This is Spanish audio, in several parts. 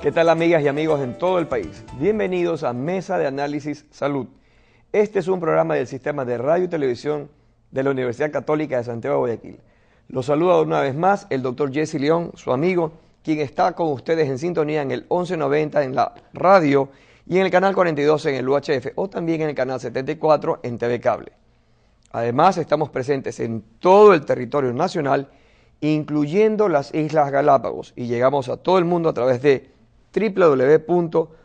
¿Qué tal, amigas y amigos en todo el país? Bienvenidos a Mesa de Análisis Salud. Este es un programa del Sistema de Radio y Televisión de la Universidad Católica de Santiago de Guayaquil. Los saluda una vez más el doctor Jesse León, su amigo, quien está con ustedes en sintonía en el 1190 en la radio y en el canal 42 en el UHF o también en el canal 74 en TV Cable. Además, estamos presentes en todo el territorio nacional, incluyendo las Islas Galápagos, y llegamos a todo el mundo a través de www.ucsg.edu.es.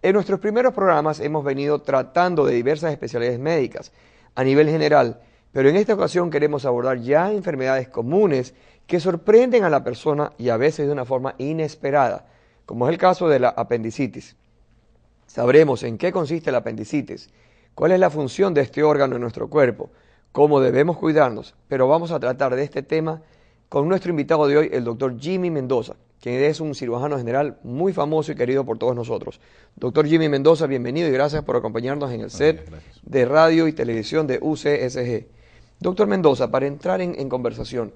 En nuestros primeros programas hemos venido tratando de diversas especialidades médicas a nivel general, pero en esta ocasión queremos abordar ya enfermedades comunes que sorprenden a la persona y a veces de una forma inesperada, como es el caso de la apendicitis. Sabremos en qué consiste la apendicitis, cuál es la función de este órgano en nuestro cuerpo, cómo debemos cuidarnos, pero vamos a tratar de este tema con nuestro invitado de hoy, el doctor Jimmy Mendoza, quien es un cirujano general muy famoso y querido por todos nosotros. Doctor Jimmy Mendoza, bienvenido y gracias por acompañarnos en el set de radio y televisión de UCSG. Doctor Mendoza, para entrar en conversación,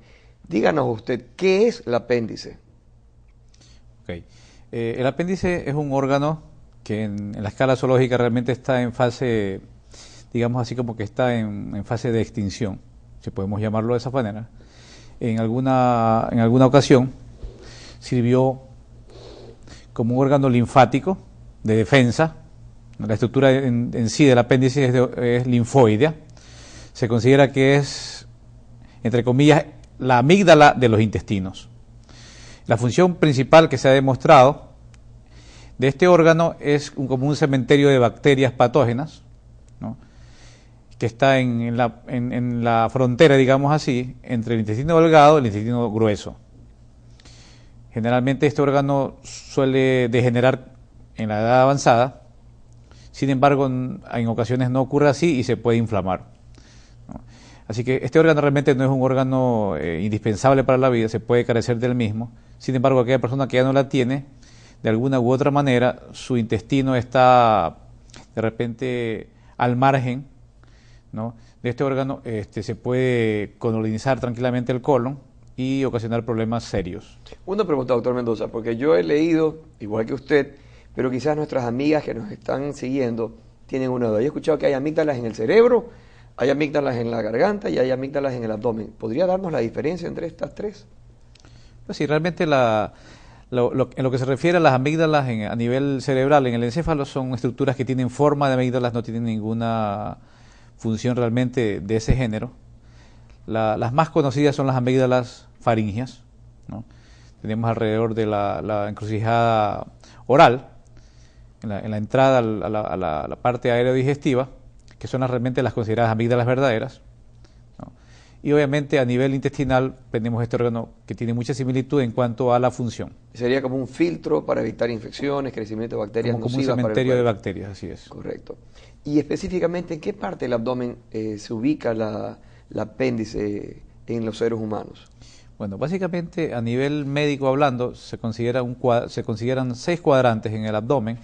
díganos usted, ¿qué es el apéndice? El apéndice es un órgano que en la escala zoológica realmente está en fase, digamos así como que está en fase de extinción, si podemos llamarlo de esa manera. En alguna ocasión sirvió como un órgano linfático de defensa. La estructura en sí del apéndice es linfoidea. Se considera que es, entre comillas, la amígdala de los intestinos. La función principal que se ha demostrado de este órgano es como un cementerio de bacterias patógenas, ¿no?, que está en la frontera, digamos así, entre el intestino delgado y el intestino grueso. Generalmente este órgano suele degenerar en la edad avanzada, sin embargo en ocasiones no ocurre así y se puede inflamar, ¿no? Así que este órgano realmente no es un órgano indispensable para la vida, se puede carecer del mismo. Sin embargo, aquella persona que ya no la tiene, de alguna u otra manera, su intestino está de repente al margen, ¿no?, de este órgano, se puede colonizar tranquilamente el colon y ocasionar problemas serios. Una pregunta, doctor Mendoza, porque yo he leído, igual que usted, pero quizás nuestras amigas que nos están siguiendo tienen una duda. Yo he escuchado que hay amígdalas en el cerebro, hay amígdalas en la garganta y hay amígdalas en el abdomen. ¿Podría darnos la diferencia entre estas tres? Pues sí, realmente en lo que se refiere a las amígdalas a nivel cerebral, en el encéfalo, son estructuras que tienen forma de amígdalas, no tienen ninguna función realmente de ese género. Las más conocidas son las amígdalas faríngeas, ¿no? Tenemos alrededor de la encrucijada oral, en la entrada a la parte aerodigestiva, que son realmente las consideradas amígdalas verdaderas, ¿no? Y obviamente a nivel intestinal tenemos este órgano que tiene mucha similitud en cuanto a la función. Sería como un filtro para evitar infecciones, crecimiento de bacterias como nocivas un cementerio de bacterias, así es. Correcto. Y específicamente, ¿en qué parte del abdomen se ubica la apéndice en los seres humanos? Bueno, básicamente a nivel médico hablando se consideran 6 cuadrantes en el abdomen.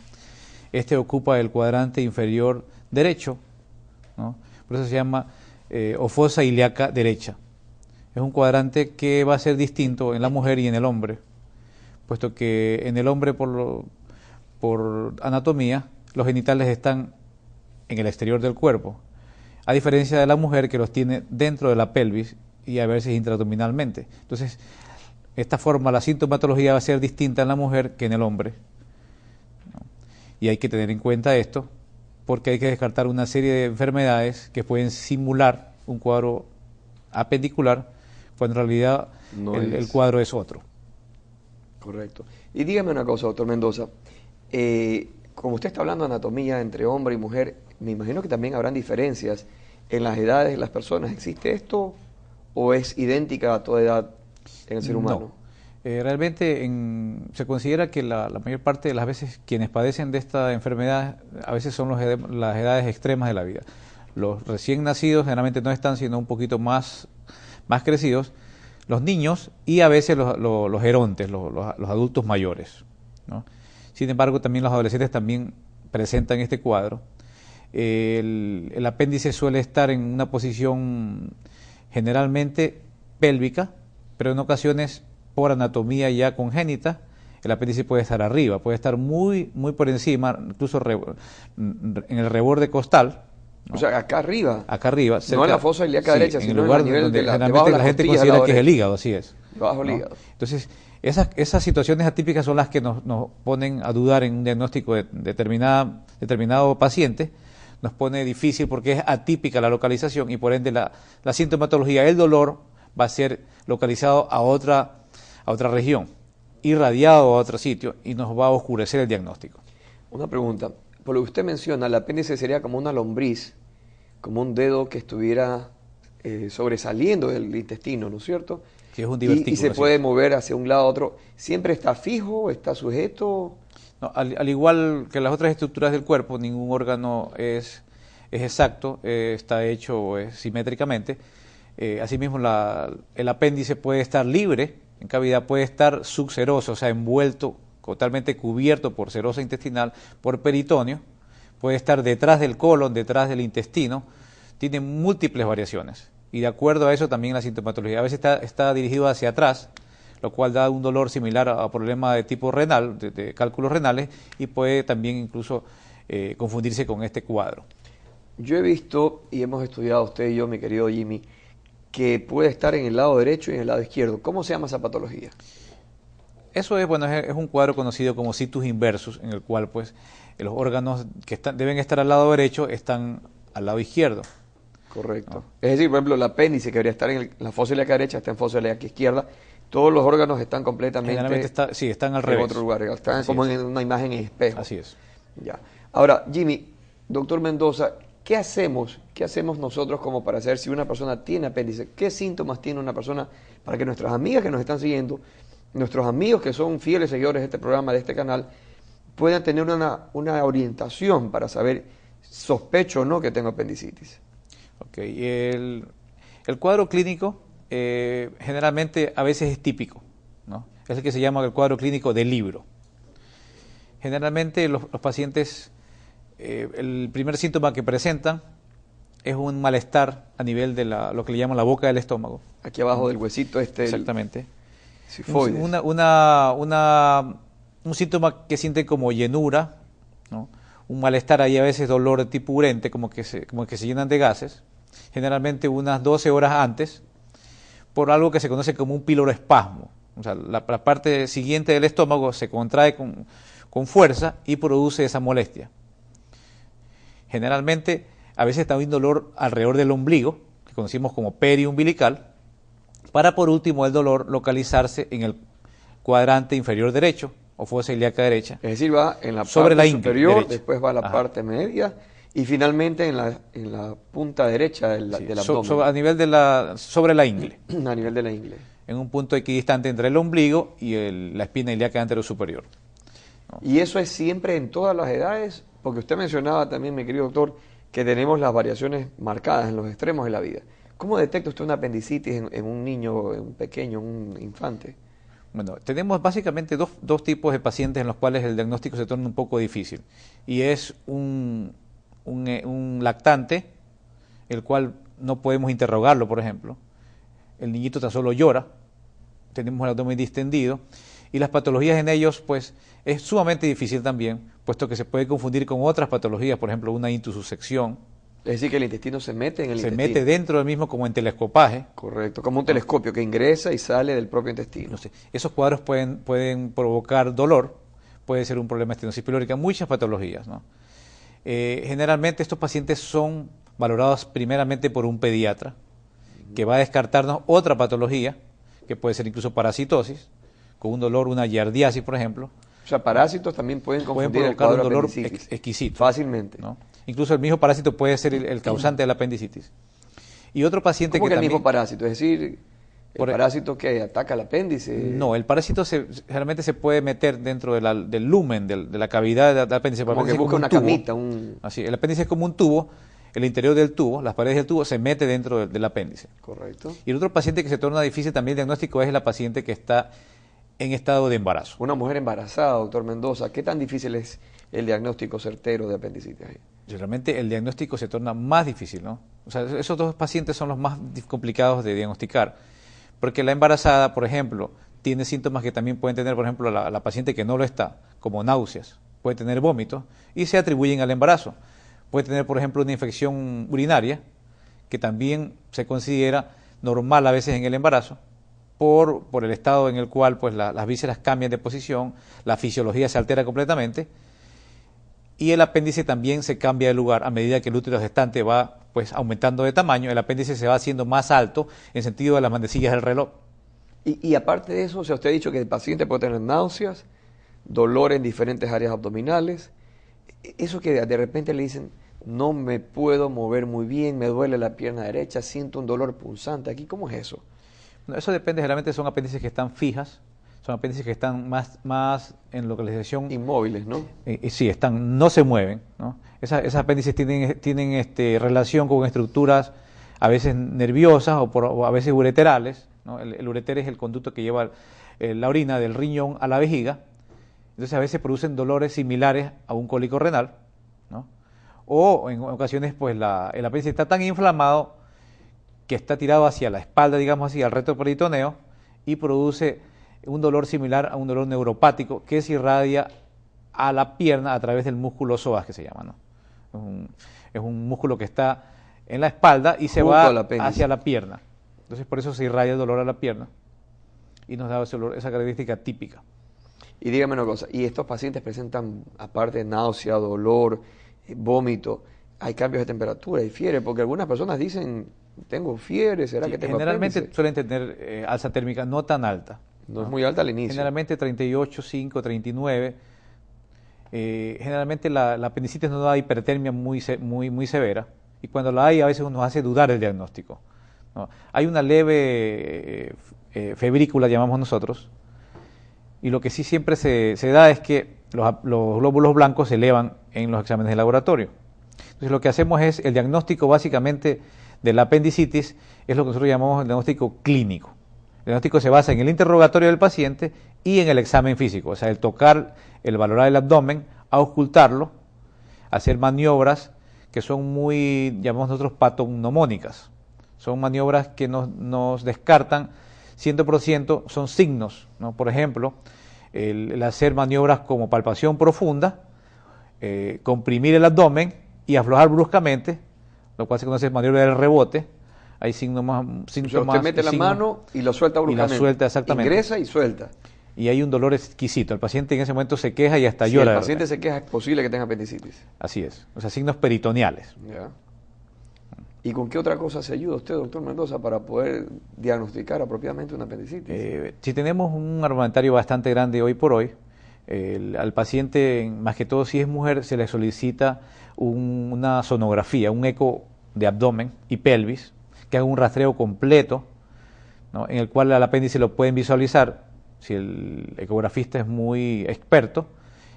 Este ocupa el cuadrante inferior derecho, ¿no? Por eso se llama o fosa ilíaca derecha. Es un cuadrante que va a ser distinto en la mujer y en el hombre, puesto que en el hombre por anatomía los genitales están en el exterior del cuerpo, a diferencia de la mujer que los tiene dentro de la pelvis y a veces intraabdominalmente. Entonces, esta forma, la sintomatología va a ser distinta en la mujer que en el hombre, ¿no? Y hay que tener en cuenta esto, porque hay que descartar una serie de enfermedades que pueden simular un cuadro apendicular, cuando en realidad el cuadro es otro. Correcto. Y dígame una cosa, doctor Mendoza, como usted está hablando de anatomía entre hombre y mujer, me imagino que también habrán diferencias en las edades de las personas. ¿Existe esto o es idéntica a toda edad en el ser humano? No. Realmente se considera que la mayor parte de las veces quienes padecen de esta enfermedad a veces son las edades extremas de la vida. Los recién nacidos generalmente no están, sino un poquito más crecidos, los niños y a veces los gerontes, los adultos mayores, ¿no? Sin embargo, también los adolescentes también presentan este cuadro. El apéndice suele estar en una posición generalmente pélvica, pero en ocasiones por anatomía ya congénita, el apéndice puede estar arriba, puede estar muy por encima, incluso en el reborde costal, ¿no? O sea, acá arriba. Acá arriba. No en la fosa ilíaca derecha, en sino el lugar en el nivel donde de la, generalmente debajo de la las gente costillas considera del lado que es el derecho. hígado, así es. Debajo del ¿no? hígado. Entonces, esas situaciones atípicas son las que nos ponen a dudar en un diagnóstico de determinado paciente. Nos pone difícil porque es atípica la localización y por ende la sintomatología, el dolor va a ser localizado a otra región, irradiado a otro sitio y nos va a oscurecer el diagnóstico. Una pregunta. Por lo que usted menciona, el apéndice sería como una lombriz, como un dedo que estuviera sobresaliendo del intestino, ¿no es cierto? Que es un divertículo. Y se puede mover hacia un lado a otro. ¿Siempre está fijo? ¿Está sujeto? No, al igual que las otras estructuras del cuerpo, ningún órgano es exacto, está hecho simétricamente. Asimismo, el apéndice puede estar libre en cavidad, puede estar subseroso, o sea, envuelto, totalmente cubierto por serosa intestinal, por peritoneo, puede estar detrás del colon, detrás del intestino, tiene múltiples variaciones. Y de acuerdo a eso también la sintomatología. A veces está dirigido hacia atrás, lo cual da un dolor similar a problemas de tipo renal, de cálculos renales, y puede también incluso confundirse con este cuadro. Yo he visto, y hemos estudiado usted y yo, mi querido Jimmy, que puede estar en el lado derecho y en el lado izquierdo. ¿Cómo se llama esa patología? Eso es un cuadro conocido como situs inversus, en el cual pues los órganos que deben estar al lado derecho están al lado izquierdo. Correcto. ¿No? Es decir, por ejemplo, el apéndice que debería estar en la fosa ilíaca derecha está en fosa ilíaca izquierda. Todos los órganos están completamente están al en revés. otro lugar. Están Así como es. en una imagen en espejo. Así es. Ya. Ahora, Jimmy, doctor Mendoza, ¿qué hacemos? ¿Qué hacemos nosotros como para saber si una persona tiene apéndice? ¿Qué síntomas tiene una persona para que nuestras amigas que nos están siguiendo, nuestros amigos que son fieles seguidores de este programa, de este canal, puedan tener una orientación para saber, sospecho o no, que tengo apendicitis? Ok, el cuadro clínico generalmente a veces es típico, ¿no? Es el que se llama el cuadro clínico de libro. Generalmente los pacientes, el primer síntoma que presentan es un malestar a nivel de lo que le llaman la boca del estómago. Aquí abajo del huesito Exactamente. Sifoides. Un síntoma que siente como llenura, ¿no? Un malestar ahí, a veces dolor de tipo urente, como que se llenan de gases, generalmente unas 12 horas antes, por algo que se conoce como un piloroespasmo. O sea, la parte siguiente del estómago se contrae con fuerza y produce esa molestia. Generalmente, a veces también dolor alrededor del ombligo, que conocimos como periumbilical, para por último el dolor localizarse en el cuadrante inferior derecho o fosa ilíaca derecha. Es decir, va en la sobre parte la superior, derecha. después va a la parte media y finalmente en la punta derecha del abdomen. A nivel sobre la ingle. A nivel de la ingle. En un punto equidistante entre el ombligo y la espina ilíaca anterosuperior. ¿No? ¿Y eso es siempre en todas las edades? Porque usted mencionaba también, mi querido doctor, que tenemos las variaciones marcadas en los extremos de la vida. ¿Cómo detecta usted una apendicitis en un niño, en un pequeño, en un infante? Bueno, tenemos básicamente dos tipos de pacientes en los cuales el diagnóstico se torna un poco difícil. Y es un lactante, el cual no podemos interrogarlo, por ejemplo. El niñito tan solo llora, tenemos el abdomen distendido, y las patologías en ellos, pues, es sumamente difícil también, puesto que se puede confundir con otras patologías, por ejemplo, una intussusección. Es decir, que el intestino se mete en el intestino. Se mete dentro del mismo como en telescopaje. Correcto, como un telescopio que ingresa y sale del propio intestino. No sé, esos cuadros pueden provocar dolor, puede ser un problema de estenosis pilórica, muchas patologías, ¿no? Generalmente estos pacientes son valorados primeramente por un pediatra, que va a descartarnos otra patología, que puede ser incluso parasitosis, con un dolor, una giardiasis, por ejemplo. O sea, parásitos también pueden confundir el provocar cuadro un dolor apendicitis exquisito. fácilmente. ¿No? Incluso el mismo parásito puede ser el causante de la apendicitis. Y otro paciente ¿Cómo que el también, mismo parásito? Es decir, el parásito que ataca el apéndice. No, el parásito generalmente se puede meter dentro del lumen, de la cavidad del apéndice. Como que busca una camita. Así, el apéndice es como un tubo, el interior del tubo, las paredes del tubo se mete dentro del apéndice. Correcto. Y el otro paciente que se torna difícil también el diagnóstico es la paciente que está en estado de embarazo. Una mujer embarazada, doctor Mendoza, ¿qué tan difícil es el diagnóstico certero de apendicitis ahí? Realmente el diagnóstico se torna más difícil, ¿no? O sea, esos dos pacientes son los más complicados de diagnosticar, porque la embarazada, por ejemplo, tiene síntomas que también pueden tener, por ejemplo, la paciente que no lo está, como náuseas, puede tener vómitos y se atribuyen al embarazo. Puede tener, por ejemplo, una infección urinaria, que también se considera normal a veces en el embarazo, por el estado en el cual pues, las vísceras cambian de posición, la fisiología se altera completamente, y el apéndice también se cambia de lugar a medida que el útero gestante va pues, aumentando de tamaño, el apéndice se va haciendo más alto en sentido de las manecillas del reloj. Y aparte de eso, o sea, usted ha dicho que el paciente puede tener náuseas, dolor en diferentes áreas abdominales, eso que de repente le dicen, no me puedo mover muy bien, me duele la pierna derecha, siento un dolor punzante, ¿aquí cómo es eso? Eso depende, generalmente son apéndices que están fijas, son apéndices que están más en localización... Inmóviles, ¿no? Sí, no se mueven, ¿no? Esas apéndices tienen relación con estructuras a veces nerviosas o a veces ureterales, ¿no? El ureter es el conducto que lleva la orina del riñón a la vejiga, entonces a veces producen dolores similares a un cólico renal, ¿no? O en ocasiones pues el apéndice está tan inflamado que está tirado hacia la espalda, digamos así, al recto peritoneo, y produce un dolor similar a un dolor neuropático que se irradia a la pierna a través del músculo psoas, que se llama, ¿no? Es un músculo que está en la espalda y se va hacia la pierna. Entonces por eso se irradia el dolor a la pierna y nos da esa característica típica. Y dígame una cosa, ¿y estos pacientes presentan, aparte de náusea, dolor, vómito, hay cambios de temperatura y fiebre? Porque algunas personas dicen, tengo fiebre, ¿será que tengo generalmente apéndice? suelen tener alza térmica no tan alta. No es muy alta al inicio. Generalmente 38,5, 39. Generalmente la apendicitis no da hipertermia muy severa, y cuando la hay a veces nos hace dudar el diagnóstico, ¿no? Hay una leve febrícula, llamamos nosotros, y lo que sí siempre se da es que los glóbulos blancos se elevan en los exámenes de laboratorio. Entonces lo que hacemos es el diagnóstico básicamente de la apendicitis, es lo que nosotros llamamos el diagnóstico clínico. El diagnóstico se basa en el interrogatorio del paciente y en el examen físico, o sea, el tocar, el valorar el abdomen, auscultarlo, hacer maniobras que son muy, llamamos nosotros, patognomónicas. Son maniobras que nos descartan 100%, son signos, ¿no? Por ejemplo, el hacer maniobras como palpación profunda, comprimir el abdomen y aflojar bruscamente, lo cual se conoce maniobra del rebote. Hay síntomas. O sea, usted mete la mano y lo suelta bruscamente. Y la suelta, exactamente. Ingresa y suelta. Y hay un dolor exquisito. El paciente en ese momento se queja y hasta si llora. Si el paciente se queja, es posible que tenga apendicitis. Así es. O sea, signos peritoneales. Ya. ¿Y con qué otra cosa se ayuda usted, doctor Mendoza, para poder diagnosticar apropiadamente una apendicitis? Si tenemos un armamentario bastante grande hoy por hoy, al paciente, más que todo si es mujer, se le solicita una sonografía, un eco de abdomen y pelvis, que haga un rastreo completo, ¿no? En el cual al apéndice lo pueden visualizar, si el ecografista es muy experto,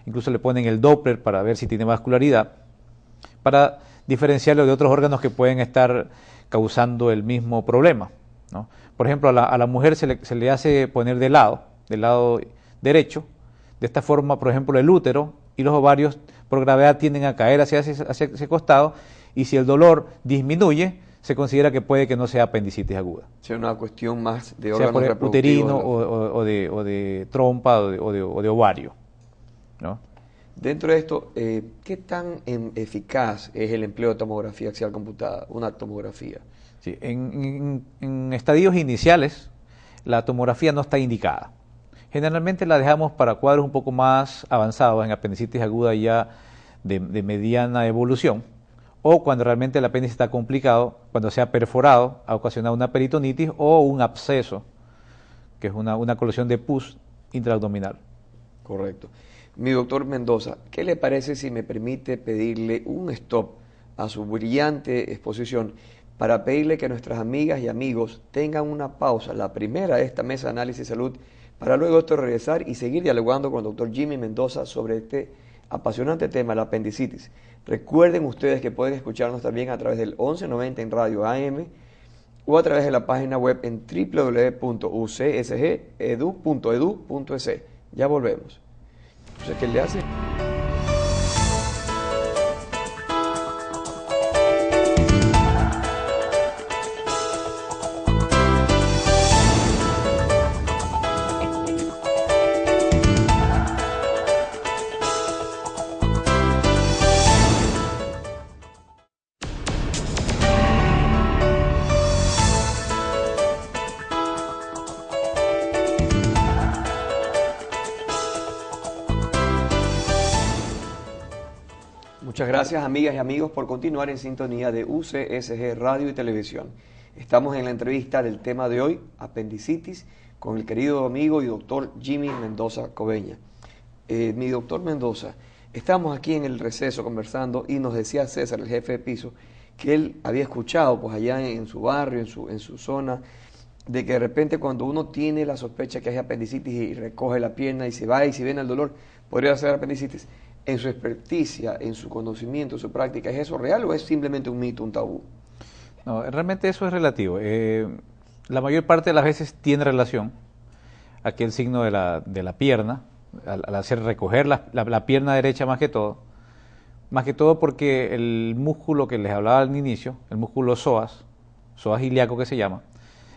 incluso le ponen el Doppler para ver si tiene vascularidad, para diferenciarlo de otros órganos que pueden estar causando el mismo problema, ¿no? Por ejemplo, a la mujer se le hace poner del lado derecho. De esta forma, por ejemplo, el útero y los ovarios por gravedad tienden a caer hacia ese costado, y si el dolor disminuye, se considera que puede que no sea apendicitis aguda. Sea una cuestión más de órganos sea por uterino o de de trompa o de ovario, ¿no? Dentro de esto, ¿qué tan eficaz es el empleo de tomografía axial computada, una tomografía? Sí, en estadios iniciales, la tomografía no está indicada. Generalmente la dejamos para cuadros un poco más avanzados, en apendicitis aguda ya de mediana evolución, o cuando realmente el apéndice está complicado, cuando se ha perforado, ha ocasionado una peritonitis o un absceso, que es una colación de pus intraabdominal. Correcto. Mi doctor Mendoza, ¿qué le parece si me permite pedirle un stop a su brillante exposición para pedirle que nuestras amigas y amigos tengan una pausa, la primera de esta mesa de análisis de salud, para luego esto regresar y seguir dialogando con el doctor Jimmy Mendoza sobre este apasionante tema, la apendicitis? Recuerden ustedes que pueden escucharnos también a través del 1190 en Radio AM o a través de la página web en www.ucsg.edu.edu.es. Ya volvemos. Entonces, ¿qué le hace? Muchas gracias, amigas y amigos, por continuar en sintonía de UCSG Radio y Televisión. Estamos en la entrevista del tema de hoy, apendicitis, con el querido amigo y doctor Jimmy Mendoza Coveña. Mi doctor Mendoza, estamos aquí en el receso conversando y nos decía César, el jefe de piso, que él había escuchado pues allá en su barrio, en su zona, de que de repente cuando uno tiene la sospecha que hay apendicitis y recoge la pierna y se va y si viene el dolor, podría ser apendicitis. En su experticia, en su conocimiento, en su práctica, ¿es eso real o es simplemente un mito, un tabú? No, realmente eso es relativo. La mayor parte de las veces tiene relación. Aquí el signo de la pierna, al hacer recoger la pierna derecha más que todo porque el músculo que les hablaba al inicio, el músculo psoas ilíaco que se llama,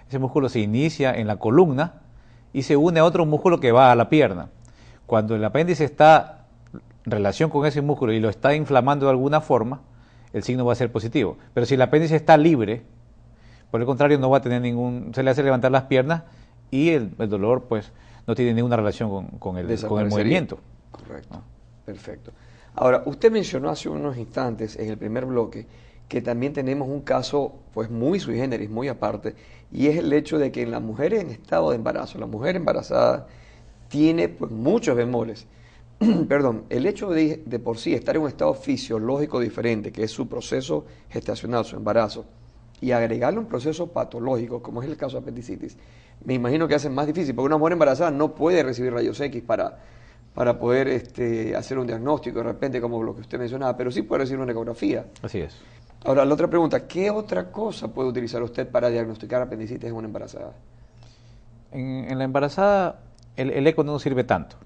ese músculo se inicia en la columna y se une a otro músculo que va a la pierna. Cuando el apéndice está en relación con ese músculo y lo está inflamando de alguna forma, el signo va a ser positivo. Pero si el apéndice está libre, por el contrario, no va a tener se le hace levantar las piernas y el dolor pues no tiene ninguna relación con el movimiento. Correcto, perfecto. Ahora, usted mencionó hace unos instantes en el primer bloque que también tenemos un caso pues muy sui generis, muy aparte, y es el hecho de que en las mujeres en estado de embarazo, la mujer embarazada tiene pues muchos bemoles. Perdón, el hecho de por sí estar en un estado fisiológico diferente, que es su proceso gestacional, su embarazo, y agregarle un proceso patológico, como es el caso de apendicitis, me imagino que hace más difícil, porque una mujer embarazada no puede recibir rayos X para poder hacer un diagnóstico de repente, como lo que usted mencionaba, pero sí puede recibir una ecografía. Así es. Ahora, la otra pregunta, ¿qué otra cosa puede utilizar usted para diagnosticar apendicitis en una embarazada? En la embarazada, el eco no nos sirve tanto.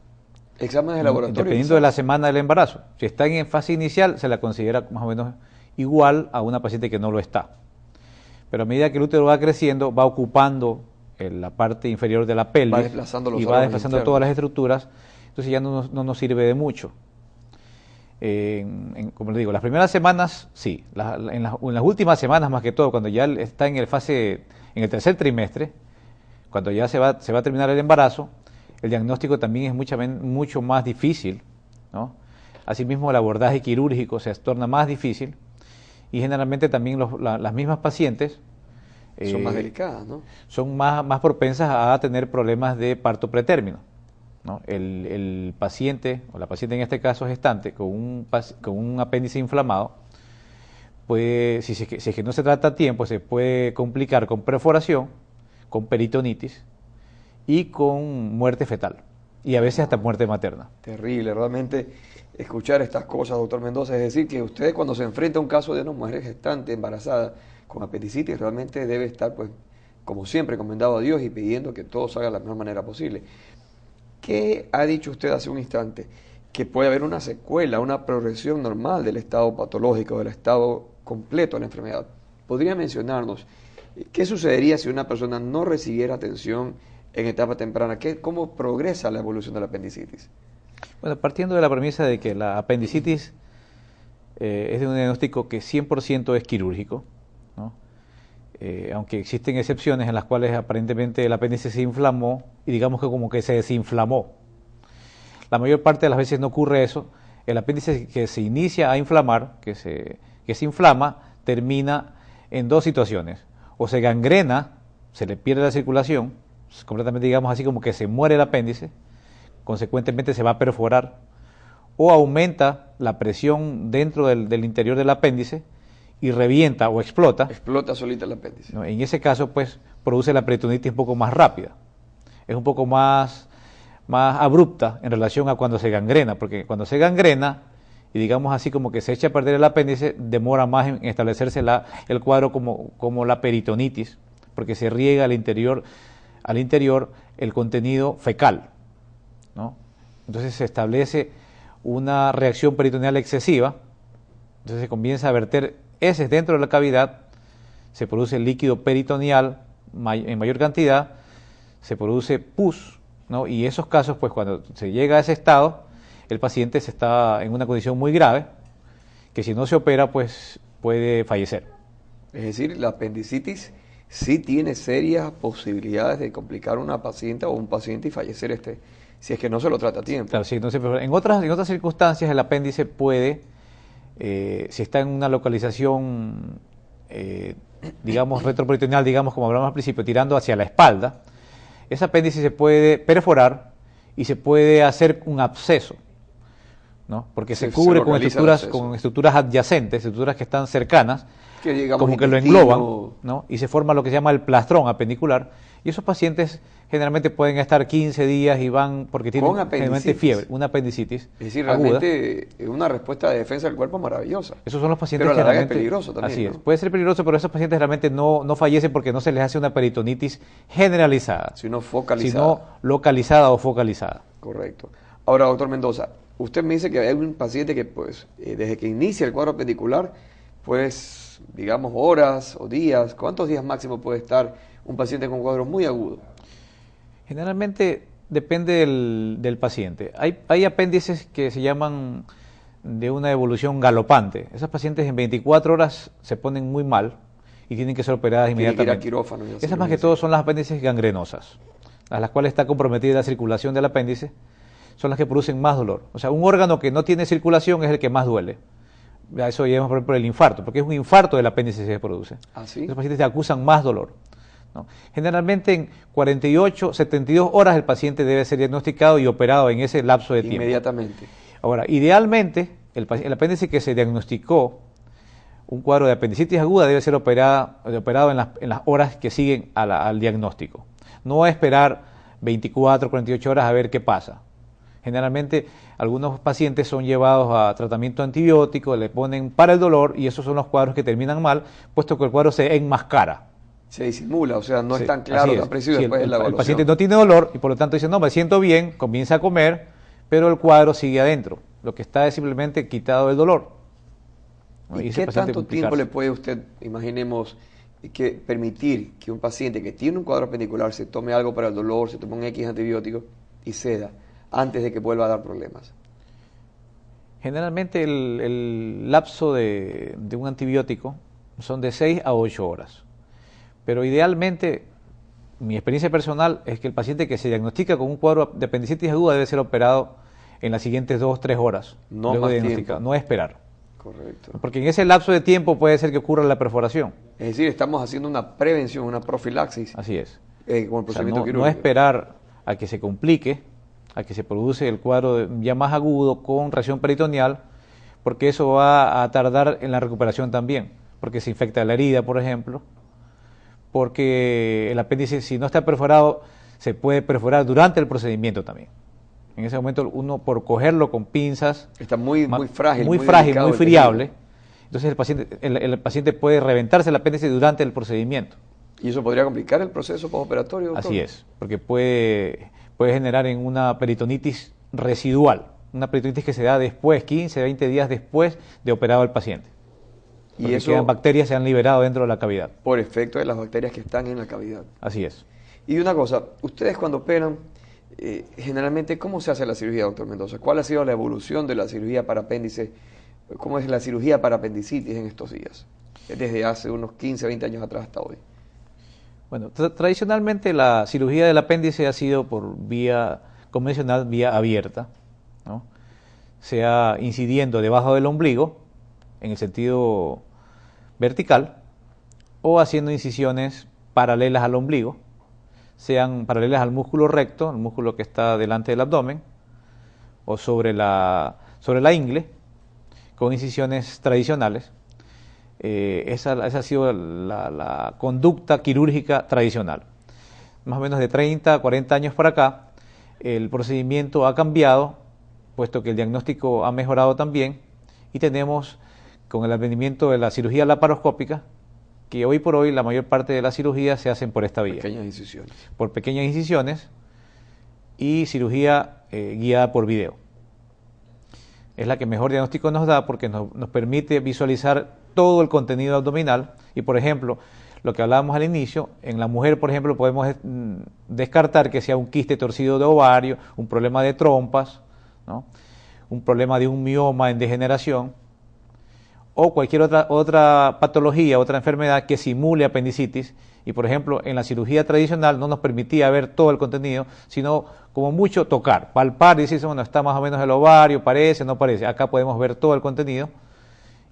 Exámenes de laboratorio. Dependiendo de la semana del embarazo. Si está en fase inicial, se la considera más o menos igual a una paciente que no lo está. Pero a medida que el útero va creciendo, va ocupando la parte inferior de la pelvis va desplazando los y va desplazando internos. todas las estructuras, entonces ya no nos sirve de mucho. Como le digo, las primeras semanas, sí. En las últimas semanas, más que todo, cuando ya está en el tercer trimestre, cuando ya se va a terminar el embarazo, el diagnóstico también es mucho más difícil, ¿no? Asimismo, el abordaje quirúrgico se torna más difícil y generalmente también las mismas pacientes son más delicadas, ¿no? Son más propensas a tener problemas de parto pretérmino, ¿no? El paciente, o la paciente en este caso gestante, con un apéndice inflamado, pues si es que no se trata a tiempo, se puede complicar con perforación, con peritonitis y con muerte fetal, y a veces hasta muerte materna. Terrible, realmente escuchar estas cosas, doctor Mendoza, es decir, que usted cuando se enfrenta a un caso de una mujer gestante, embarazada, con apendicitis, realmente debe estar, pues, como siempre, encomendado a Dios y pidiendo que todo salga de la mejor manera posible. ¿Qué ha dicho usted hace un instante? Que puede haber una secuela, una progresión normal del estado patológico, del estado completo de la enfermedad. ¿Podría mencionarnos qué sucedería si una persona no recibiera atención en etapa temprana? ¿Cómo progresa la evolución de la apendicitis? Bueno, partiendo de la premisa de que la apendicitis es de un diagnóstico que 100% es quirúrgico, ¿no? Aunque existen excepciones en las cuales aparentemente el apéndice se inflamó y digamos que como que se desinflamó. La mayor parte de las veces no ocurre eso. El apéndice que se inicia a inflamar, que se inflama, termina en dos situaciones. O se gangrena, se le pierde la circulación, completamente digamos así como que se muere el apéndice, consecuentemente se va a perforar, o aumenta la presión dentro del interior del apéndice y revienta o explota. Explota solita el apéndice. ¿No? En ese caso, pues, produce la peritonitis un poco más rápida. Es un poco más abrupta en relación a cuando se gangrena, porque cuando se gangrena, y digamos así como que se echa a perder el apéndice, demora más en establecerse el cuadro como la peritonitis, porque se riega al interior el contenido fecal, ¿no? Entonces se establece una reacción peritoneal excesiva, entonces se comienza a verter heces dentro de la cavidad, se produce líquido peritoneal en mayor cantidad, se produce pus, ¿no? Y esos casos, pues cuando se llega a ese estado, el paciente se está en una condición muy grave, que si no se opera, pues puede fallecer. Es decir, la apendicitis sí tiene serias posibilidades de complicar a una paciente o un paciente y fallecer si es que no se lo trata a tiempo. Claro, sí, entonces, en otras circunstancias el apéndice puede si está en una localización, digamos, retroperitoneal, digamos, como hablamos al principio, tirando hacia la espalda, ese apéndice se puede perforar y se puede hacer un absceso, ¿no? Porque se cubre con estructuras adyacentes, estructuras que están cercanas, que digamos, como que lo engloban, ¿no? Y se forma lo que se llama el plastrón apendicular. Y esos pacientes generalmente pueden estar 15 días y van porque tienen generalmente fiebre, una apendicitis. Es decir, realmente aguda. Una respuesta de defensa del cuerpo maravillosa. Esos son los pacientes pero que realmente es peligroso también. Así ¿no? es, puede ser peligroso, pero esos pacientes realmente no fallecen porque no se les hace una peritonitis generalizada, sino focalizada. Sino localizada o focalizada. Correcto. Ahora, doctor Mendoza, usted me dice que hay un paciente que, pues, desde que inicia el cuadro apendicular, pues, digamos, horas o días, ¿cuántos días máximo puede estar un paciente con cuadro muy agudo? Generalmente depende del paciente. Hay apéndices que se llaman de una evolución galopante. Esas pacientes en 24 horas se ponen muy mal y tienen que ser operadas inmediatamente. Ir a quirófano. Esas más que todo son las apéndices gangrenosas, a las cuales está comprometida la circulación del apéndice, son las que producen más dolor. O sea, un órgano que no tiene circulación es el que más duele. A eso llamamos, por ejemplo, el infarto, porque es un infarto del apéndice que se produce. ¿Ah, sí? Los pacientes acusan más dolor, ¿no? Generalmente en 48, 72 horas el paciente debe ser diagnosticado y operado en ese lapso de tiempo. Inmediatamente. Ahora, idealmente, el apéndice que se diagnosticó, un cuadro de apendicitis aguda, debe ser operado en las horas que siguen al diagnóstico. No esperar 24, 48 horas a ver qué pasa. Generalmente algunos pacientes son llevados a tratamiento antibiótico, le ponen para el dolor y esos son los cuadros que terminan mal, puesto que el cuadro se enmascara. Se disimula, o sea, no es tan claro, tan preciso después de la evaluación. El paciente no tiene dolor y por lo tanto dice, no, me siento bien, comienza a comer, pero el cuadro sigue adentro. Lo que está es simplemente quitado el dolor, ¿no? ¿Y qué tanto tiempo le puede usted, imaginemos, que permitir que un paciente que tiene un cuadro apendicular se tome algo para el dolor, se tome un X antibiótico y ceda antes de que vuelva a dar problemas? Generalmente el lapso de un antibiótico son de 6 a 8 horas. Pero idealmente, mi experiencia personal es que el paciente que se diagnostica con un cuadro de apendicitis aguda debe ser operado en las siguientes 2 o 3 horas. No más tiempo. No esperar. Correcto. Porque en ese lapso de tiempo puede ser que ocurra la perforación. Es decir, estamos haciendo una prevención, una profilaxis. Así es. Con el procedimiento quirúrgico. No esperar a que se complique, a que se produce el cuadro ya más agudo con reacción peritoneal, porque eso va a tardar en la recuperación también, porque se infecta la herida, por ejemplo, porque el apéndice, si no está perforado, se puede perforar durante el procedimiento también. En ese momento uno, por cogerlo con pinzas, está muy frágil, muy friable, entonces el paciente puede reventarse el apéndice durante el procedimiento. ¿Y eso podría complicar el proceso postoperatorio, doctor? Así es, porque puede generar en una peritonitis residual, una peritonitis que se da después, 15, 20 días después de operado el paciente. Porque quedan bacterias se han liberado dentro de la cavidad. Por efecto de las bacterias que están en la cavidad. Así es. Y una cosa, ustedes cuando operan, generalmente, ¿cómo se hace la cirugía, doctor Mendoza? ¿Cuál ha sido la evolución de la cirugía para apéndice? ¿Cómo es la cirugía para apendicitis en estos días? Desde hace unos 15, 20 años atrás hasta hoy. Bueno, tradicionalmente la cirugía del apéndice ha sido por vía convencional, vía abierta, ¿no? Sea incidiendo debajo del ombligo, en el sentido vertical, o haciendo incisiones paralelas al ombligo, sean paralelas al músculo recto, el músculo que está delante del abdomen, o sobre la ingle, con incisiones tradicionales. Esa ha sido la conducta quirúrgica tradicional. Más o menos de 30 a 40 años para acá, el procedimiento ha cambiado, puesto que el diagnóstico ha mejorado también, y tenemos, con el advenimiento de la cirugía laparoscópica, que hoy por hoy la mayor parte de las cirugías se hacen por esta vía. Pequeñas incisiones. Por pequeñas incisiones y cirugía guiada por video. Es la que mejor diagnóstico nos da porque nos permite visualizar todo el contenido abdominal y, por ejemplo, lo que hablábamos al inicio, en la mujer, por ejemplo, podemos descartar que sea un quiste torcido de ovario, un problema de trompas, ¿no? Un problema de un mioma en degeneración o cualquier otra patología, otra enfermedad que simule apendicitis y, por ejemplo, en la cirugía tradicional no nos permitía ver todo el contenido, sino como mucho tocar, palpar y decir, bueno, está más o menos el ovario, parece, no parece. Acá podemos ver todo el contenido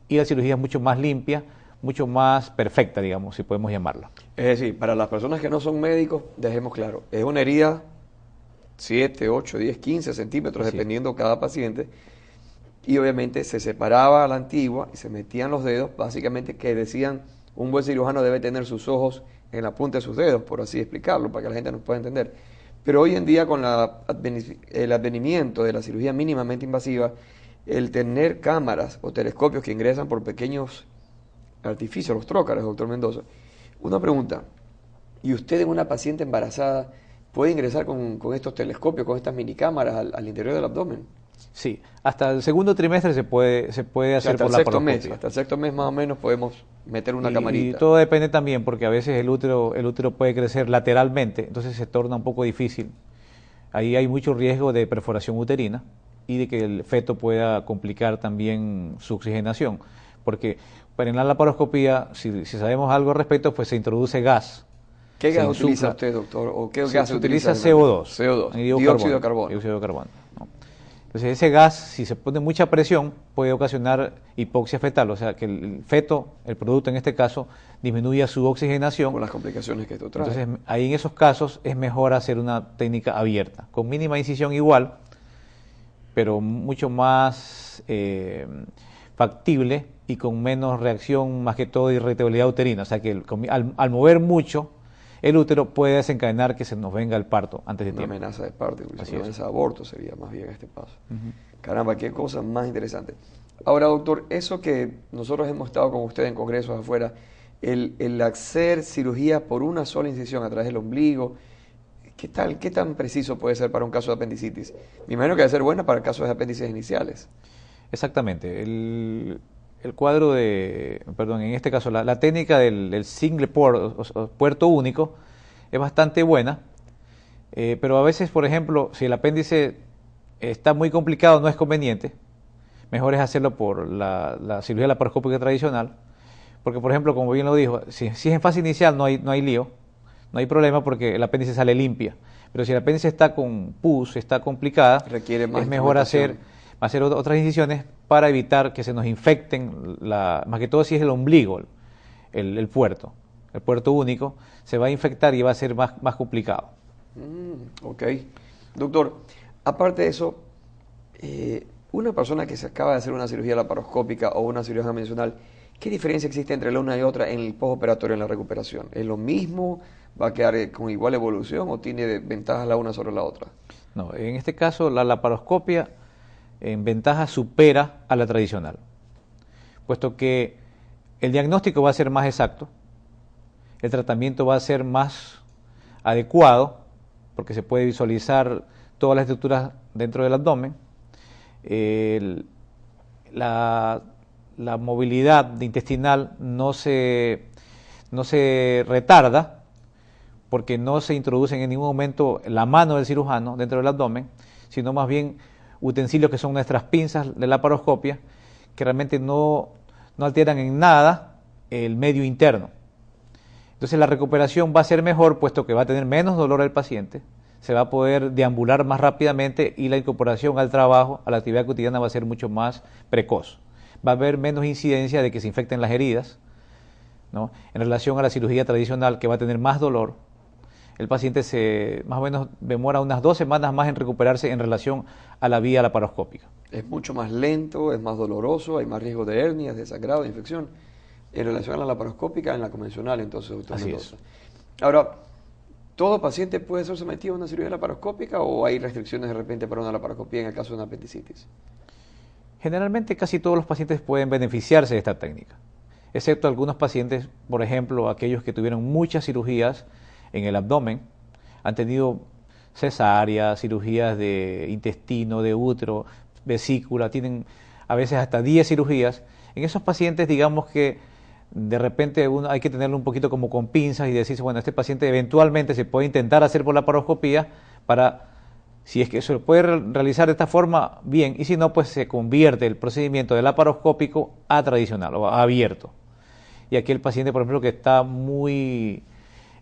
y la cirugía es mucho más limpia, mucho más perfecta, digamos, si podemos llamarla. Es decir, para las personas que no son médicos, dejemos claro, es una herida 7, 8, 10, 15 centímetros, Así es. dependiendo cada paciente, y obviamente se separaba a la antigua y se metían los dedos, básicamente que decían, un buen cirujano debe tener sus ojos en la punta de sus dedos, por así explicarlo, para que la gente nos pueda entender. Pero hoy en día, con el advenimiento de la cirugía mínimamente invasiva, el tener cámaras o telescopios que ingresan por pequeños artificios, los trócares, doctor Mendoza. Una pregunta, ¿y usted en una paciente embarazada puede ingresar con estos telescopios, con estas minicámaras al interior del abdomen? Sí, hasta el segundo trimestre se puede O sea, hacer por laparoscopia. hasta el sexto mes más o menos podemos meter una Y camarita. todo depende también porque a veces el útero puede crecer lateralmente, entonces se torna un poco difícil. Ahí hay mucho riesgo de perforación uterina y de que el feto pueda complicar también su oxigenación, porque en la laparoscopía, si sabemos algo al respecto, pues se introduce gas. ¿Qué gas insufla. utiliza usted, doctor? ¿O qué Se gas utiliza CO2? CO2, Dióxido de carbono. dióxido de carbono, ¿no? Entonces ese gas, si se pone mucha presión, puede ocasionar hipoxia fetal, o sea que el feto, el producto en este caso, disminuye su oxigenación. Con las complicaciones que esto trae. Entonces ahí en esos casos es mejor hacer una técnica abierta, con mínima incisión igual, pero mucho más factible y con menos reacción, más que todo irritabilidad uterina. O sea que al mover mucho el útero puede desencadenar que se nos venga el parto antes de Una tiempo. amenaza de parto, incluso Así una es. amenaza de aborto sería más bien este paso. Caramba, qué cosa más interesante. Ahora, doctor, eso que nosotros hemos estado con usted en congresos afuera, el hacer cirugía por una sola incisión a través del ombligo, ¿qué tan preciso puede ser para un caso de apendicitis? Me imagino que debe ser buena para casos de apéndices iniciales. Exactamente. El cuadro perdón, en este caso, la técnica del single port, o puerto único, es bastante buena, pero a veces, por ejemplo, si el apéndice está muy complicado, no es conveniente. Mejor es hacerlo por la cirugía laparoscópica tradicional, porque, por ejemplo, como bien lo dijo, si es en fase inicial no hay lío, no hay problema porque el apéndice sale limpia. Pero si el apéndice está con pus, está complicada, Requiere más es mejor hacer instrumentación. otras incisiones para evitar que se nos infecten, más que todo si es el ombligo, el puerto único, se va a infectar y va a ser más complicado. Ok. Doctor, aparte de eso, una persona que se acaba de hacer una cirugía laparoscópica o una cirugía convencional, ¿qué diferencia existe entre la una y otra en el postoperatorio, en la recuperación? ¿Es lo mismo? ¿Va a quedar con igual evolución o tiene ventajas la una sobre la otra? No, en este caso la laparoscopia en ventaja supera a la tradicional, puesto que el diagnóstico va a ser más exacto, el tratamiento va a ser más adecuado, porque se puede visualizar todas las estructuras dentro del abdomen, la movilidad intestinal no se retarda, porque no se introduce en ningún momento la mano del cirujano dentro del abdomen, sino más bien utensilios que son nuestras pinzas de laparoscopia, que realmente no alteran en nada el medio interno. Entonces la recuperación va a ser mejor, puesto que va a tener menos dolor el paciente, se va a poder deambular más rápidamente y la incorporación al trabajo, a la actividad cotidiana va a ser mucho más precoz. Va a haber menos incidencia de que se infecten las heridas, ¿no? En relación a la cirugía tradicional, que va a tener más dolor. El paciente más o menos demora unas 2 semanas más en recuperarse en relación a la vía laparoscópica. Es mucho más lento, es más doloroso, hay más riesgo de hernias, de sangrado, de infección, en relación a la laparoscópica, en la convencional, entonces, doctor Así Mendoza. es. Ahora, ¿todo paciente puede ser sometido a una cirugía laparoscópica o hay restricciones de repente para una laparoscopía en el caso de una apendicitis? Generalmente casi todos los pacientes pueden beneficiarse de esta técnica, excepto algunos pacientes, por ejemplo, aquellos que tuvieron muchas cirugías en el abdomen, han tenido cesáreas, cirugías de intestino, de útero, vesícula, tienen a veces hasta 10 cirugías. En esos pacientes, digamos que de repente hay que tenerlo un poquito como con pinzas y decirse, bueno, este paciente eventualmente se puede intentar hacer por laparoscopía para, si es que se lo puede realizar de esta forma, bien, y si no, pues se convierte el procedimiento de laparoscópico a tradicional o a abierto. Y aquí el paciente, por ejemplo, que está muy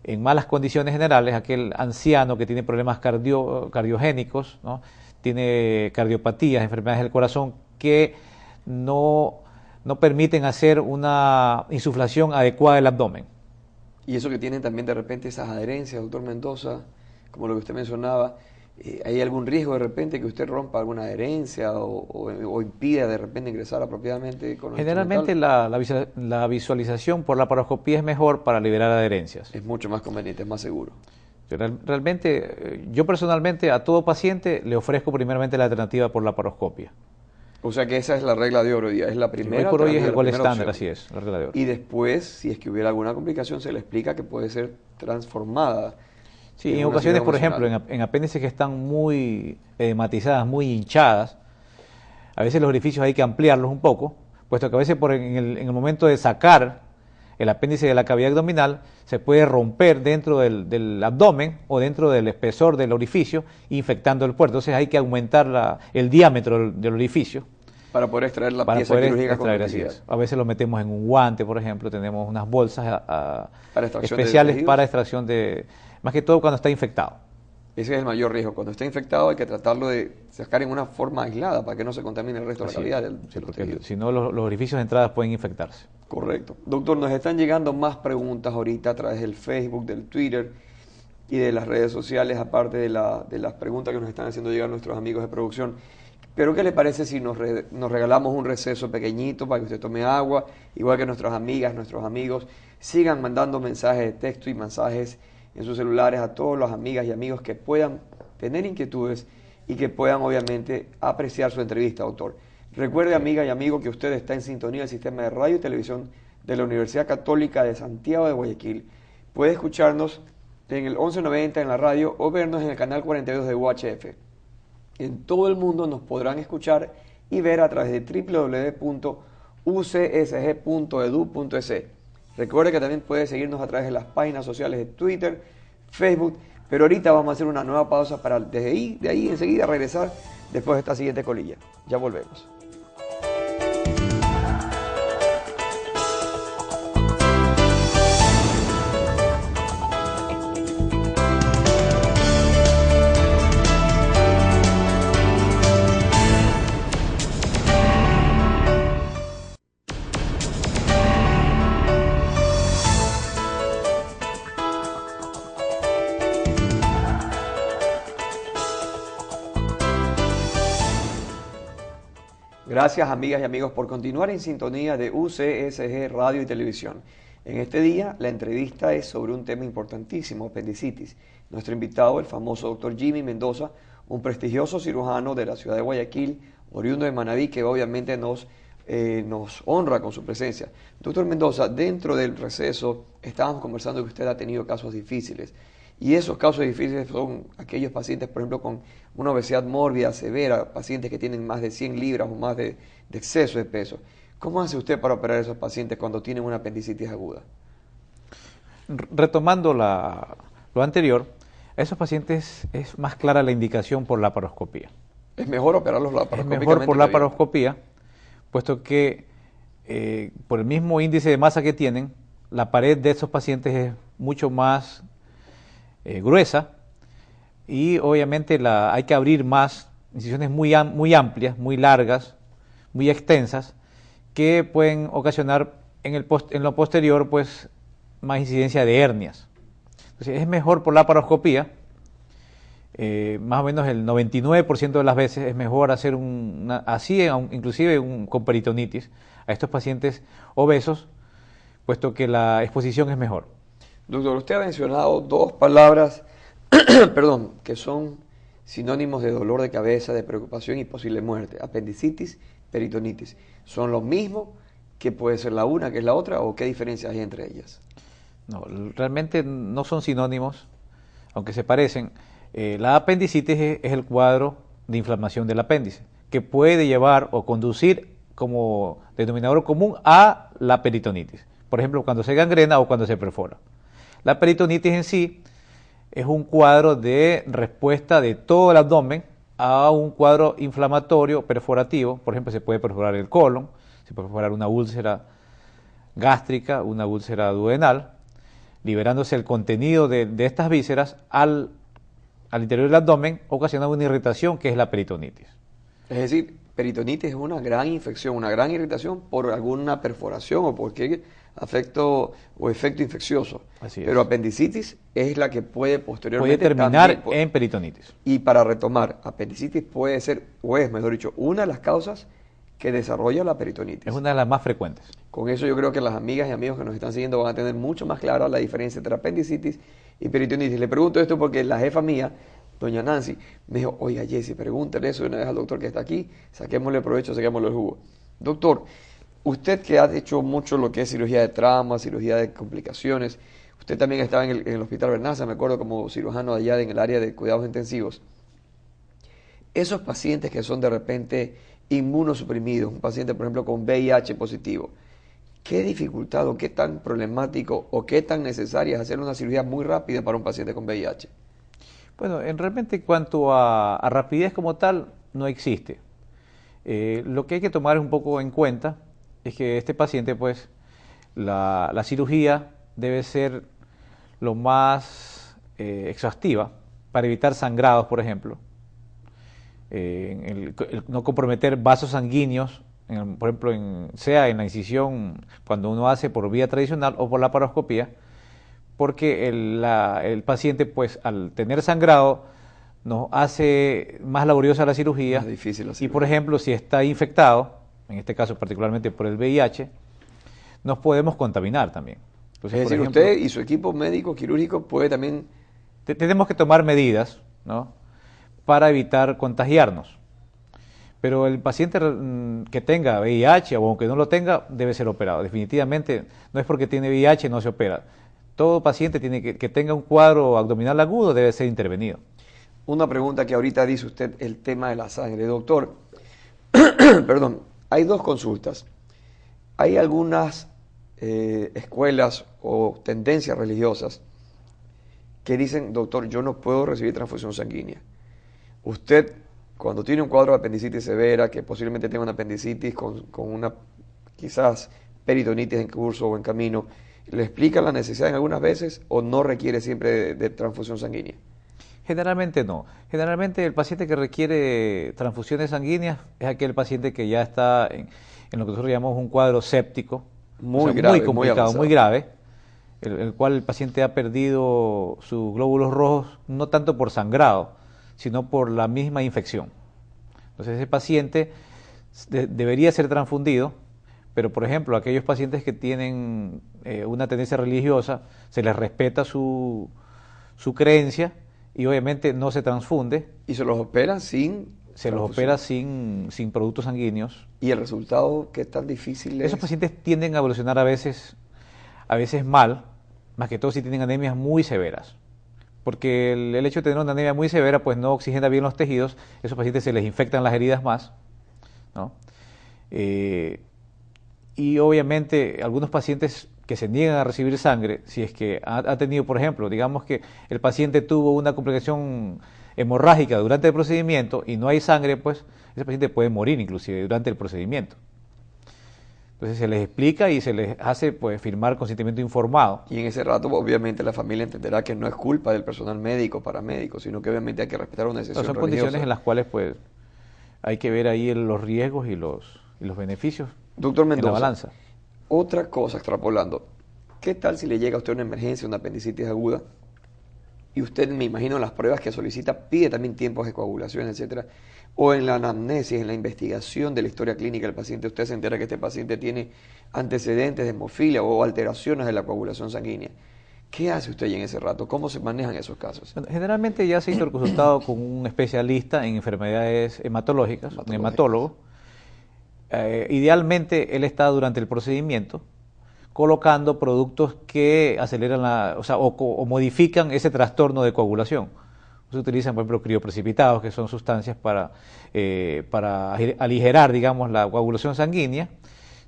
en malas condiciones generales, aquel anciano que tiene problemas cardiogénicos, ¿no? Tiene cardiopatías, enfermedades del corazón, que no no permiten hacer una insuflación adecuada del abdomen. Y eso que tienen también de repente esas adherencias, doctor Mendoza, como lo que usted mencionaba, ¿hay algún riesgo de repente que usted rompa alguna adherencia o impida de repente ingresar apropiadamente con el Generalmente la visualización por laparoscopía es mejor para liberar adherencias. Es mucho más conveniente, es más seguro. Realmente, yo personalmente a todo paciente le ofrezco primeramente la alternativa por laparoscopia. O sea que esa es la regla de oro, es la primera. Hoy por hoy es el gold estándar, así es, la regla de oro. Y después, si es que hubiera alguna complicación, se le explica que puede ser transformada. Sí, en ocasiones, por ejemplo, en apéndices que están muy edematizadas, muy hinchadas, a veces los orificios hay que ampliarlos un poco, puesto que a veces en el momento de sacar el apéndice de la cavidad abdominal se puede romper dentro del abdomen o dentro del espesor del orificio, infectando el puerto. Entonces hay que aumentar el diámetro del orificio. Para poder extraer la pieza quirúrgica con facilidad. A veces lo metemos en un guante, por ejemplo, tenemos unas bolsas especiales para extracción más que todo cuando está infectado. Ese es el mayor riesgo. Cuando está infectado hay que tratarlo de sacar en una forma aislada para que no se contamine el resto de la cavidad de los tejidos. Si no, los orificios de entrada pueden infectarse. Correcto. Doctor, nos están llegando más preguntas ahorita a través del Facebook, del Twitter y de las redes sociales, aparte de las preguntas que nos están haciendo llegar nuestros amigos de producción. Pero ¿qué le parece si nos regalamos un receso pequeñito para que usted tome agua, igual que nuestras amigas, nuestros amigos, sigan mandando mensajes de texto y mensajes en sus celulares a todas las amigas y amigos que puedan tener inquietudes y que puedan obviamente apreciar su entrevista, doctor? Recuerde, amiga y amigo, que usted está en sintonía del sistema de radio y televisión de la Universidad Católica de Santiago de Guayaquil. Puede escucharnos en el 1190 en la radio o vernos en el canal 42 de UHF. En todo el mundo nos podrán escuchar y ver a través de www.ucsg.edu.es. Recuerde que también puede seguirnos a través de las páginas sociales de Twitter, Facebook, pero ahorita vamos a hacer una nueva pausa para de ahí enseguida regresar después de esta siguiente colilla. Ya volvemos. Gracias, amigas y amigos, por continuar en sintonía de UCSG Radio y Televisión. En este día, la entrevista es sobre un tema importantísimo, apendicitis. Nuestro invitado, el famoso doctor Jimmy Mendoza, un prestigioso cirujano de la ciudad de Guayaquil, oriundo de Manabí, que obviamente nos honra con su presencia. Doctor Mendoza, dentro del receso, estábamos conversando que usted ha tenido casos difíciles. Y esos casos difíciles son aquellos pacientes, por ejemplo, con una obesidad mórbida severa, pacientes que tienen más de 100 libras o más de exceso de peso. ¿Cómo hace usted para operar a esos pacientes cuando tienen una apendicitis aguda? Retomando lo anterior, a esos pacientes es más clara la indicación por laparoscopía. ¿Es mejor operarlos laparoscópicamente? Es mejor por laparoscopía, puesto que por el mismo índice de masa que tienen, la pared de esos pacientes es mucho más gruesa y obviamente hay que abrir más incisiones muy amplias, muy largas, muy extensas, que pueden ocasionar en lo posterior pues más incidencia de hernias. Entonces es mejor por laparoscopía, más o menos el 99% de las veces es mejor hacer inclusive con peritonitis a estos pacientes obesos, puesto que la exposición es mejor. Doctor, usted ha mencionado dos palabras perdón, que son sinónimos de dolor de cabeza, de preocupación y posible muerte: apendicitis, peritonitis. ¿Son lo mismo que puede ser la una, que es la otra, o qué diferencias hay entre ellas? No, realmente no son sinónimos, aunque se parecen. La apendicitis es el cuadro de inflamación del apéndice, que puede llevar o conducir como denominador común a la peritonitis. Por ejemplo, cuando se gangrena o cuando se perfora. La peritonitis en sí es un cuadro de respuesta de todo el abdomen a un cuadro inflamatorio perforativo. Por ejemplo, se puede perforar el colon, se puede perforar una úlcera gástrica, una úlcera duodenal, liberándose el contenido de estas vísceras al interior del abdomen, ocasionando una irritación que es la peritonitis. Es decir, peritonitis es una gran infección, una gran irritación por alguna perforación o por qué afecto o efecto infeccioso. Así es. Pero apendicitis es la que puede posteriormente Puede terminar también en peritonitis. Y para retomar, apendicitis puede ser, o es mejor dicho, una de las causas que desarrolla la peritonitis. Es una de las más frecuentes. Con eso yo creo que las amigas y amigos que nos están siguiendo van a tener mucho más clara la diferencia entre apendicitis y peritonitis. Le pregunto esto porque la jefa mía, doña Nancy, me dijo, oiga Jessy, pregúntale eso de una vez al doctor que está aquí, saquémosle provecho, saquémosle el jugo. Doctor, usted que ha hecho mucho lo que es cirugía de trauma, cirugía de complicaciones, usted también estaba en el Hospital Bernaza, me acuerdo, como cirujano allá en el área de cuidados intensivos. Esos pacientes que son de repente inmunosuprimidos, un paciente por ejemplo con VIH positivo, ¿qué dificultad o qué tan problemático o qué tan necesaria es hacer una cirugía muy rápida para un paciente con VIH? Bueno, realmente en cuanto a rapidez como tal, no existe. Lo que hay que tomar un poco en cuenta es que este paciente, pues, la cirugía debe ser lo más exhaustiva para evitar sangrados, por ejemplo. El no comprometer vasos sanguíneos, por ejemplo, sea en la incisión cuando uno hace por vía tradicional o por la laparoscopía, porque el paciente, pues, al tener sangrado, nos hace más laboriosa la cirugía. Más difícil la cirugía. Y, por ejemplo, si está infectado, en este caso particularmente por el VIH, nos podemos contaminar también. Entonces, es decir, por ejemplo, usted y su equipo médico quirúrgico puede también... tenemos que tomar medidas, ¿no?, para evitar contagiarnos. Pero el paciente que tenga VIH o aunque no lo tenga, debe ser operado. Definitivamente, no es porque tiene VIH no se opera. Todo paciente que tenga un cuadro abdominal agudo debe ser intervenido. Una pregunta que ahorita dice usted, el tema de la sangre. Doctor, perdón, hay dos consultas. Hay algunas escuelas o tendencias religiosas que dicen, doctor, yo no puedo recibir transfusión sanguínea. Usted, cuando tiene un cuadro de apendicitis severa, que posiblemente tenga una apendicitis con una quizás peritonitis en curso o en camino, ¿le explica la necesidad en algunas veces o no requiere siempre de transfusión sanguínea? Generalmente no. Generalmente el paciente que requiere transfusiones sanguíneas es aquel paciente que ya está en lo que nosotros llamamos un cuadro séptico, muy grave, muy complicado, muy muy grave, el cual el paciente ha perdido sus glóbulos rojos no tanto por sangrado, sino por la misma infección. Entonces ese paciente debería ser transfundido, pero por ejemplo aquellos pacientes que tienen una tendencia religiosa, se les respeta su creencia y obviamente no se transfunde. ¿Y se los opera sin? Se los opera sin productos sanguíneos. ¿Y el resultado qué tan difícil es? Esos pacientes tienden a evolucionar a veces mal, más que todo si tienen anemias muy severas. Porque el hecho de tener una anemia muy severa, pues no oxigena bien los tejidos, esos pacientes se les infectan las heridas más, ¿no? Y obviamente algunos pacientes que se niegan a recibir sangre, si es que ha tenido, por ejemplo, digamos que el paciente tuvo una complicación hemorrágica durante el procedimiento y no hay sangre, pues ese paciente puede morir inclusive durante el procedimiento. Entonces se les explica y se les hace, pues, firmar consentimiento informado. Y en ese rato obviamente la familia entenderá que no es culpa del personal médico, paramédico, sino que obviamente hay que respetar una decisión Son religiosa. condiciones en las cuales, pues, hay que ver ahí los riesgos y los beneficios. Doctor Mendoza, en la balanza. Otra cosa, extrapolando, ¿qué tal si le llega a usted una emergencia, una apendicitis aguda? Y usted, me imagino, en las pruebas que solicita, pide también tiempos de coagulación, etcétera. O en la anamnesis, en la investigación de la historia clínica del paciente, usted se entera que este paciente tiene antecedentes de hemofilia o alteraciones de la coagulación sanguínea. ¿Qué hace usted en ese rato? ¿Cómo se manejan esos casos? Bueno, generalmente ya se ha interconsultado con un especialista en enfermedades hematológicas, un hematólogo. Idealmente él está durante el procedimiento colocando productos que aceleran o modifican ese trastorno de coagulación. Se utilizan, por ejemplo, crioprecipitados, que son sustancias para aligerar, digamos, la coagulación sanguínea.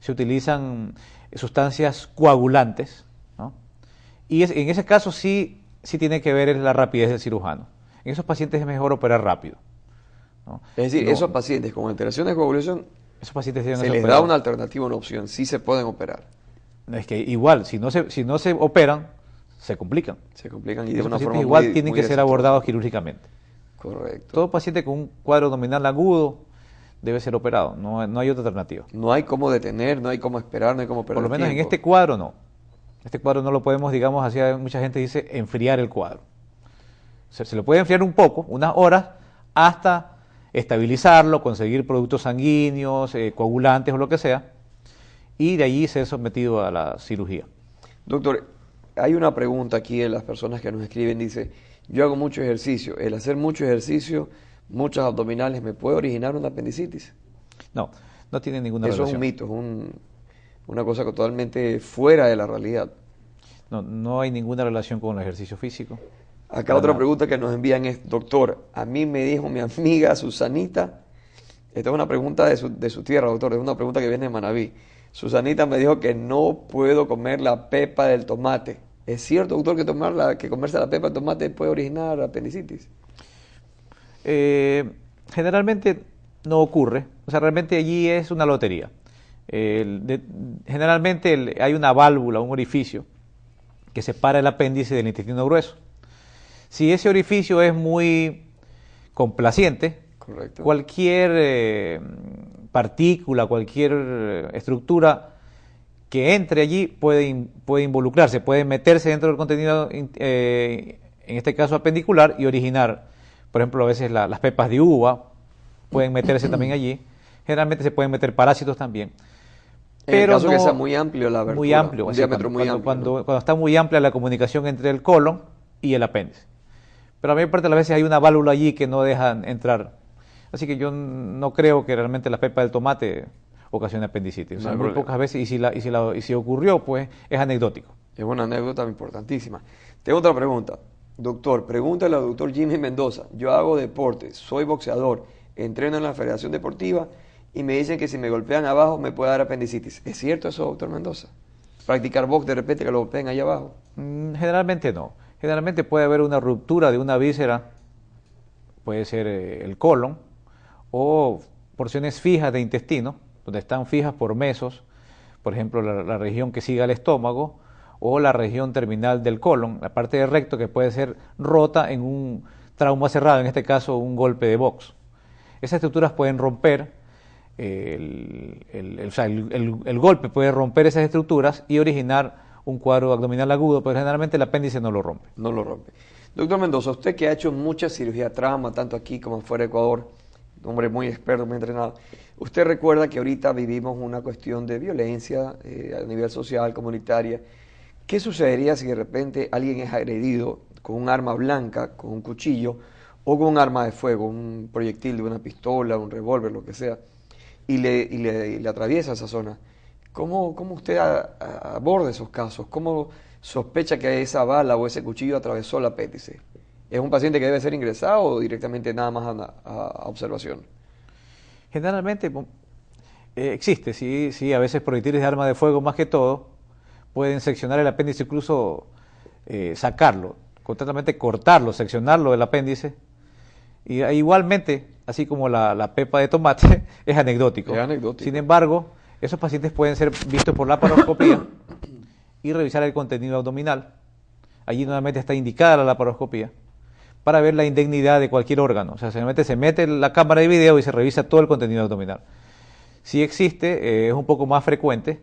Se utilizan sustancias coagulantes, ¿no? Y en ese caso sí tiene que ver la rapidez del cirujano. En esos pacientes es mejor operar rápido, ¿no? Es decir, esos pacientes con alteraciones de coagulación, esos pacientes se les da una alternativa, una opción, sí se pueden operar. Es que igual, si no se operan, se complican. Se complican y de una pacientes forma igual tienen que ser abordados quirúrgicamente. Correcto. Todo paciente con un cuadro abdominal agudo debe ser operado, no hay otra alternativa. No hay cómo detener, no hay cómo esperar, no hay cómo perder Por lo menos tiempo. en este cuadro no. Este cuadro no lo podemos, digamos, así mucha gente dice, enfriar el cuadro. Se lo puede enfriar un poco, unas horas, hasta estabilizarlo, conseguir productos sanguíneos, coagulantes o lo que sea, y de allí ser sometido a la cirugía. Doctor, hay una pregunta aquí de las personas que nos escriben, dice, yo hago mucho ejercicio, el hacer mucho ejercicio, muchas abdominales, ¿me puede originar una apendicitis? No, no tiene ninguna Eso relación. es un mito, una cosa totalmente fuera de la realidad. No hay ninguna relación con el ejercicio físico. Acá otra pregunta que nos envían es, doctor, a mí me dijo mi amiga Susanita, esta es una pregunta de su tierra, doctor, es una pregunta que viene de Manabí. Susanita me dijo que no puedo comer la pepa del tomate. ¿Es cierto, doctor, que comerse la pepa del tomate puede originar apendicitis? Generalmente no ocurre, o sea, realmente allí es una lotería. Generalmente hay una válvula, un orificio, que separa el apéndice del intestino grueso. Si ese orificio es muy complaciente, Correcto. cualquier partícula, cualquier estructura que entre allí puede involucrarse, puede meterse dentro del contenido, en este caso apendicular, y originar, por ejemplo, a veces las pepas de uva pueden meterse también allí. Generalmente se pueden meter parásitos también. En el Pero caso que no- sea muy amplio la abertura, muy amplio, un así, diámetro muy amplio. cuando está muy amplia la comunicación entre el colon y el apéndice. Pero a mayor parte de las veces hay una válvula allí que no dejan entrar. Así que yo no creo que realmente la pepa del tomate ocasione apendicitis. O sea, No hay muy problema. pocas veces, y si ocurrió, pues es anecdótico. Es una anécdota importantísima. Tengo otra pregunta. Doctor, pregúntale al doctor Jimmy Mendoza. Yo hago deporte, soy boxeador, entreno en la Federación Deportiva y me dicen que si me golpean abajo me puede dar apendicitis. ¿Es cierto eso, doctor Mendoza? Practicar box de repente que lo golpeen ahí abajo. Generalmente no. Generalmente puede haber una ruptura de una víscera, puede ser el colon, o porciones fijas de intestino, donde están fijas por mesos, por ejemplo, la región que sigue al estómago, o la región terminal del colon, la parte del recto que puede ser rota en un trauma cerrado, en este caso un golpe de box. Esas estructuras pueden romper, o sea, el golpe puede romper esas estructuras y originar un cuadro abdominal agudo, pero generalmente el apéndice no lo rompe. No lo rompe. Doctor Mendoza, usted que ha hecho mucha cirugía trauma, tanto aquí como fuera de Ecuador, un hombre muy experto, muy entrenado, usted recuerda que ahorita vivimos una cuestión de violencia a nivel social, comunitaria. ¿Qué sucedería si de repente alguien es agredido con un arma blanca, con un cuchillo o con un arma de fuego, un proyectil de una pistola, un revólver, lo que sea, y le atraviesa esa zona? ¿Cómo usted aborda esos casos? ¿Cómo sospecha que esa bala o ese cuchillo atravesó el apéndice? ¿Es un paciente que debe ser ingresado o directamente nada más a observación? Generalmente existe, sí, a veces proyectiles de arma de fuego más que todo pueden seccionar el apéndice, incluso sacarlo, completamente cortarlo, seccionarlo del apéndice. Y igualmente, así como la pepa de tomate, es anecdótico. Es anecdótico. Sin embargo, esos pacientes pueden ser vistos por laparoscopía y revisar el contenido abdominal. Allí nuevamente está indicada la laparoscopía para ver la indignidad de cualquier órgano. O sea, generalmente se mete la cámara de video y se revisa todo el contenido abdominal. Si existe, es un poco más frecuente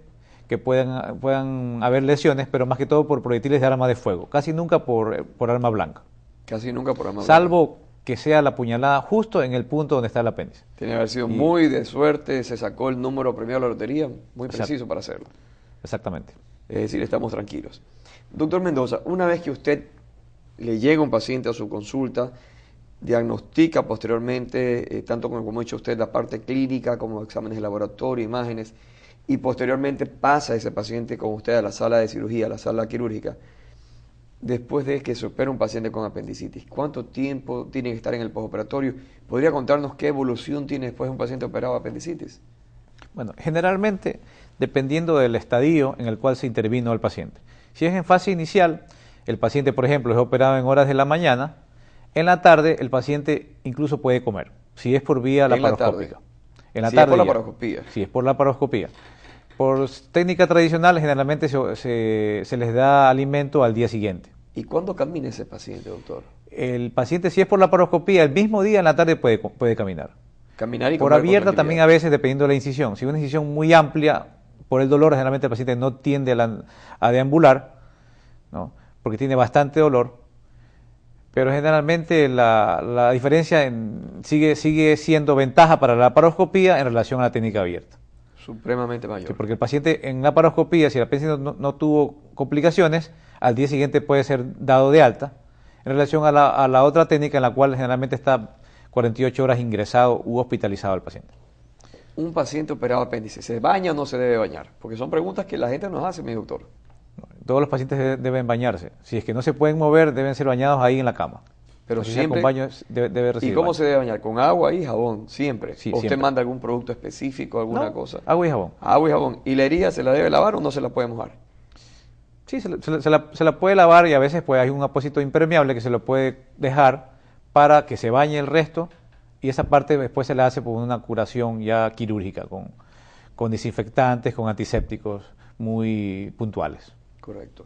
que puedan haber lesiones, pero más que todo por proyectiles de arma de fuego, casi nunca por arma blanca. Casi nunca por arma blanca. Salvo que sea la puñalada justo en el punto donde está el apéndice. Tiene que haber sido muy de suerte, se sacó el número premiado de la lotería, muy preciso para hacerlo. Exactamente. Es decir, estamos tranquilos. Doctor Mendoza, una vez que usted le llega un paciente a su consulta, diagnostica posteriormente, tanto como ha dicho usted, la parte clínica, como exámenes de laboratorio, imágenes, y posteriormente pasa ese paciente con usted a la sala de cirugía, a la sala quirúrgica, después de que se opera un paciente con apendicitis, ¿cuánto tiempo tiene que estar en el postoperatorio? ¿Podría contarnos qué evolución tiene después de un paciente operado de apendicitis? Bueno, generalmente, dependiendo del estadio en el cual se intervino al paciente. Si es en fase inicial, el paciente, por ejemplo, es operado en horas de la mañana, en la tarde el paciente incluso puede comer, si es por vía laparoscópica. En la Si tarde es por ya. laparoscopía. Si es por laparoscopía. Por técnica tradicional, generalmente se les da alimento al día siguiente. ¿Y cuándo camina ese paciente, doctor? El paciente, si es por laparoscopía, el mismo día en la tarde puede caminar. Caminar y Por comer con abierta también tranquilidad. a veces dependiendo de la incisión. Si una incisión muy amplia, por el dolor, generalmente el paciente no tiende a deambular, ¿no? Porque tiene bastante dolor. Pero generalmente la diferencia sigue siendo ventaja para la laparoscopía en relación a la técnica abierta. Supremamente mayor. Sí, porque el paciente en laparoscopía, si el paciente no tuvo complicaciones, al día siguiente puede ser dado de alta, en relación a la otra técnica en la cual generalmente está 48 horas ingresado u hospitalizado el paciente. Un paciente operado de apéndice, ¿se baña o no se debe bañar? Porque son preguntas que la gente nos hace, mi doctor. Todos los pacientes deben bañarse. Si es que no se pueden mover, deben ser bañados ahí en la cama. Pero Si sea siempre... con baño, debe ¿Y recibir cómo baño. se debe bañar? ¿Con agua y jabón? Siempre. Sí, ¿O usted siempre. manda algún producto específico, alguna No, cosa? agua y jabón. Agua y jabón. ¿Y la herida se la debe lavar o no se la puede mojar? Sí, se la puede lavar y a veces pues hay un apósito impermeable que se lo puede dejar para que se bañe el resto y esa parte después se la hace por una curación ya quirúrgica con desinfectantes, con antisépticos muy puntuales. Correcto.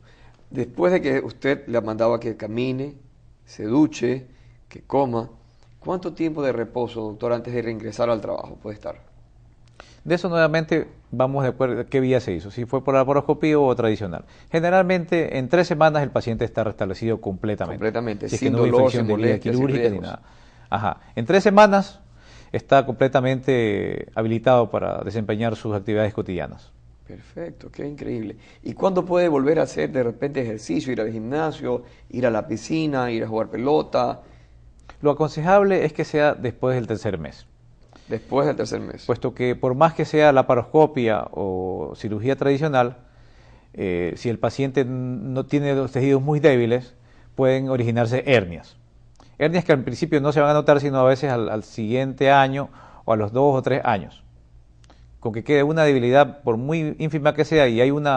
Después de que usted le mandaba que camine, se duche, que coma, ¿cuánto tiempo de reposo, doctor, antes de reingresar al trabajo puede estar? De eso nuevamente vamos de acuerdo a qué vía se hizo, si fue por laparoscopía o tradicional. Generalmente en 3 semanas el paciente está restablecido completamente. Completamente, Si es que sin no hubo dolor, infección sin de vía molestias, sin quirúrgica ni riesgos. nada. Ajá. En 3 semanas está completamente habilitado para desempeñar sus actividades cotidianas. Perfecto, qué increíble. ¿Y cuándo puede volver a hacer de repente ejercicio, ir al gimnasio, ir a la piscina, ir a jugar pelota? Lo aconsejable es que sea después del 3er mes, Después del 3er mes. puesto que por más que sea laparoscopia o cirugía tradicional, si el paciente no tiene los tejidos muy débiles, pueden originarse hernias. Hernias que al principio no se van a notar, sino a veces al siguiente año o a los 2 o 3 años. Con que quede una debilidad, por muy ínfima que sea, y hay un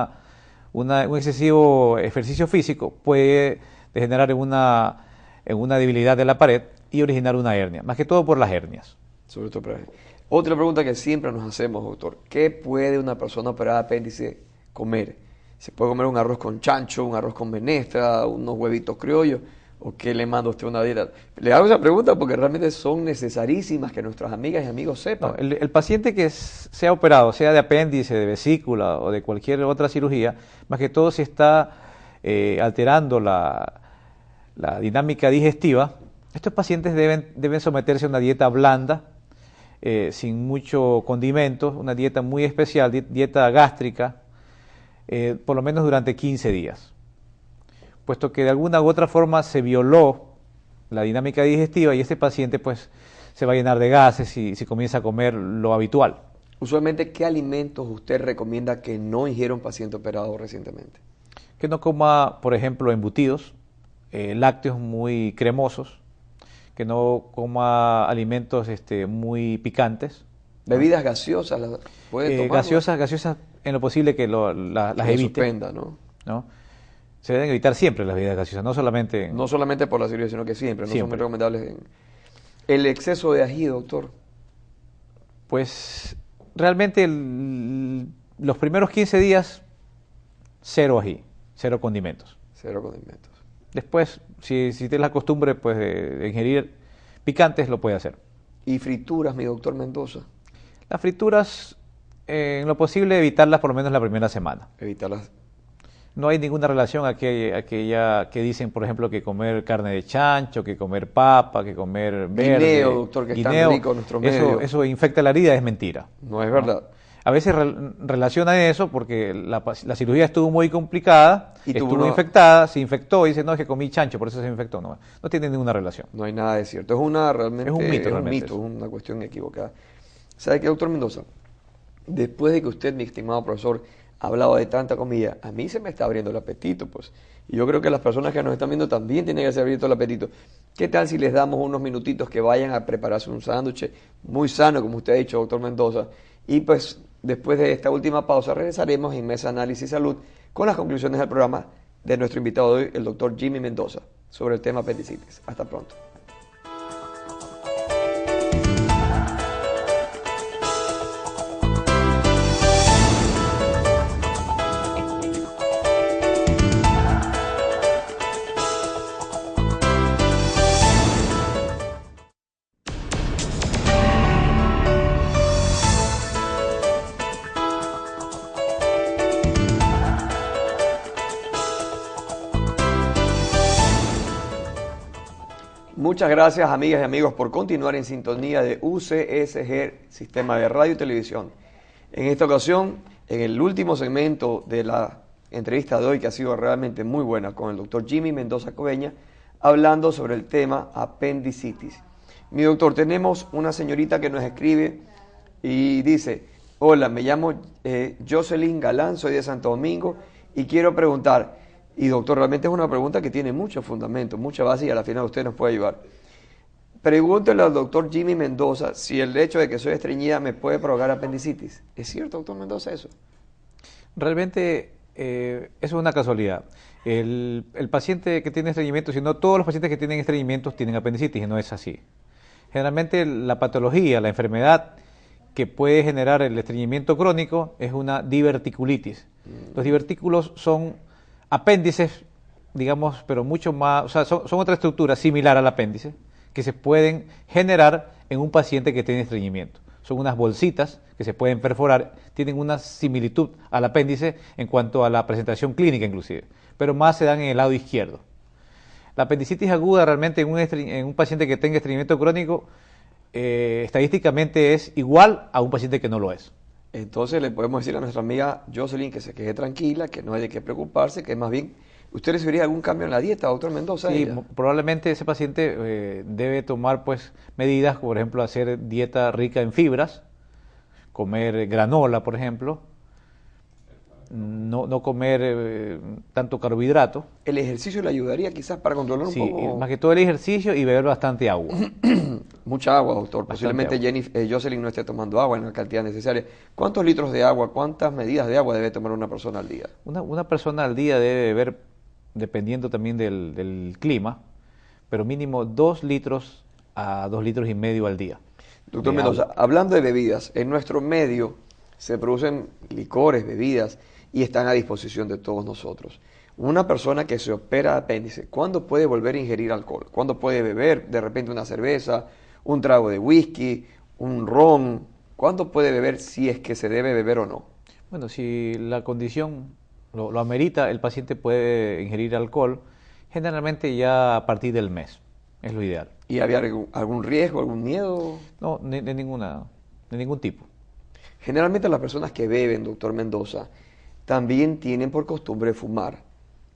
excesivo ejercicio físico, puede degenerar en una debilidad de la pared y originar una hernia, más que todo por las hernias. Sobre todo para... Otra pregunta que siempre nos hacemos, doctor. ¿Qué puede una persona operada de apéndice comer? ¿Se puede comer un arroz con chancho, un arroz con menestra, unos huevitos criollos? ¿O qué le manda usted una dieta? Le hago esa pregunta porque realmente son necesarísimas que nuestras amigas y amigos sepan. No, el paciente que sea operado, sea de apéndice, de vesícula o de cualquier otra cirugía, más que todo si está alterando la dinámica digestiva, estos pacientes deben someterse a una dieta blanda, sin mucho condimento, una dieta muy especial, dieta gástrica, por lo menos durante 15 días. Puesto que de alguna u otra forma se violó la dinámica digestiva y este paciente pues se va a llenar de gases si comienza a comer lo habitual. Usualmente, ¿qué alimentos usted recomienda que no ingiera un paciente operado recientemente? Que no coma, por ejemplo, embutidos, lácteos muy cremosos, que no coma alimentos muy picantes. Bebidas gaseosas, ¿las puede tomar? Gaseosas en lo posible que las Que evite, suspenda, ¿no? ¿no? Se deben evitar siempre las bebidas gaseosas, no solamente... No solamente por la cirugía, sino que siempre, no son muy Siempre. recomendables. El exceso de ají, doctor. Pues realmente los primeros 15 días, 0 ají, 0 condimentos. Cero condimentos. Después, si tienes la costumbre pues, de ingerir picantes, lo puede hacer. Y frituras, mi doctor Mendoza. Las frituras, en lo posible, evitarlas por lo menos la primera semana. Evitarlas. No hay ninguna relación aquella que dicen, por ejemplo, que comer carne de chancho, que comer papa, que comer verde. Guineo, doctor, que es tan rico en nuestros medios. Eso infecta la herida, es mentira. No es verdad. A veces relacionan eso porque la cirugía estuvo muy complicada, Y tuvo estuvo una- infectada, se infectó y dice, no, es que comí chancho, por eso se infectó. No tiene ninguna relación. No hay nada de cierto. Es una realmente. Es un mito, es realmente eso. una cuestión equivocada. ¿Sabe qué, doctor Mendoza? Después de que usted, mi estimado profesor, ha hablado de tanta comida, a mí se me está abriendo el apetito, pues. Y yo creo que las personas que nos están viendo también tienen que ser abierto el apetito. ¿Qué tal si les damos unos minutitos que vayan a prepararse un sándwich muy sano, como usted ha dicho, doctor Mendoza? Y pues, después de esta última pausa, regresaremos en Mesa Análisis Salud con las conclusiones del programa de nuestro invitado de hoy, el doctor Jimmy Mendoza, sobre el tema apendicitis. Hasta pronto. Muchas gracias, amigas y amigos, por continuar en sintonía de UCSG, Sistema de Radio y Televisión. En esta ocasión, en el último segmento de la entrevista de hoy, que ha sido realmente muy buena, con el doctor Jimmy Mendoza Coveña, hablando sobre el tema apendicitis. Mi doctor, tenemos una señorita que nos escribe y dice: hola, me llamo Jocelyn Galán, soy de Santo Domingo y quiero preguntar. Y doctor, realmente es una pregunta que tiene mucho fundamento, mucha base y a la final usted nos puede ayudar. Pregúntele al doctor Jimmy Mendoza si el hecho de que soy estreñida me puede provocar apendicitis. ¿Es cierto, doctor Mendoza, eso? Realmente eso es una casualidad. El paciente que tiene estreñimiento, si no todos los pacientes que tienen estreñimientos tienen apendicitis, y no es así. Generalmente la patología, la enfermedad que puede generar el estreñimiento crónico es una diverticulitis. Los divertículos son apéndices, digamos, pero mucho más, o sea, son otra estructura similar al apéndice que se pueden generar en un paciente que tiene estreñimiento. Son unas bolsitas que se pueden perforar, tienen una similitud al apéndice en cuanto a la presentación clínica inclusive, pero más se dan en el lado izquierdo. La apendicitis aguda realmente en un paciente que tenga estreñimiento crónico estadísticamente es igual a un paciente que no lo es. Entonces le podemos decir a nuestra amiga Jocelyn que se quede tranquila, que no hay de qué preocuparse, que más bien, ¿usted recibiría algún cambio en la dieta, doctor Mendoza? Sí, probablemente ese paciente debe tomar pues medidas, por ejemplo, hacer dieta rica en fibras, comer granola, por ejemplo, no comer tanto carbohidrato. ¿El ejercicio le ayudaría quizás para controlar un poco? Sí, más que todo el ejercicio y beber bastante agua. Mucha agua, doctor. Bastante Posiblemente agua. Jocelyn no esté tomando agua en la cantidad necesaria. ¿Cuántos litros de agua, cuántas medidas de agua debe tomar una persona al día? Una persona al día debe beber, dependiendo también del clima, pero mínimo 2 litros a 2 litros y medio al día. Doctor Mendoza, hablando de bebidas, en nuestro medio se producen licores, bebidas, y están a disposición de todos nosotros. Una persona que se opera de apéndice, ¿cuándo puede volver a ingerir alcohol? ¿Cuándo puede beber de repente una cerveza, un trago de whisky, un ron? ¿Cuándo puede beber, si es que se debe beber o no? Bueno, si la condición lo amerita, el paciente puede ingerir alcohol, generalmente ya a partir del mes, es lo ideal. ¿Y había algún riesgo, algún miedo? No, de ningún tipo. Generalmente las personas que beben, doctor Mendoza, también tienen por costumbre fumar.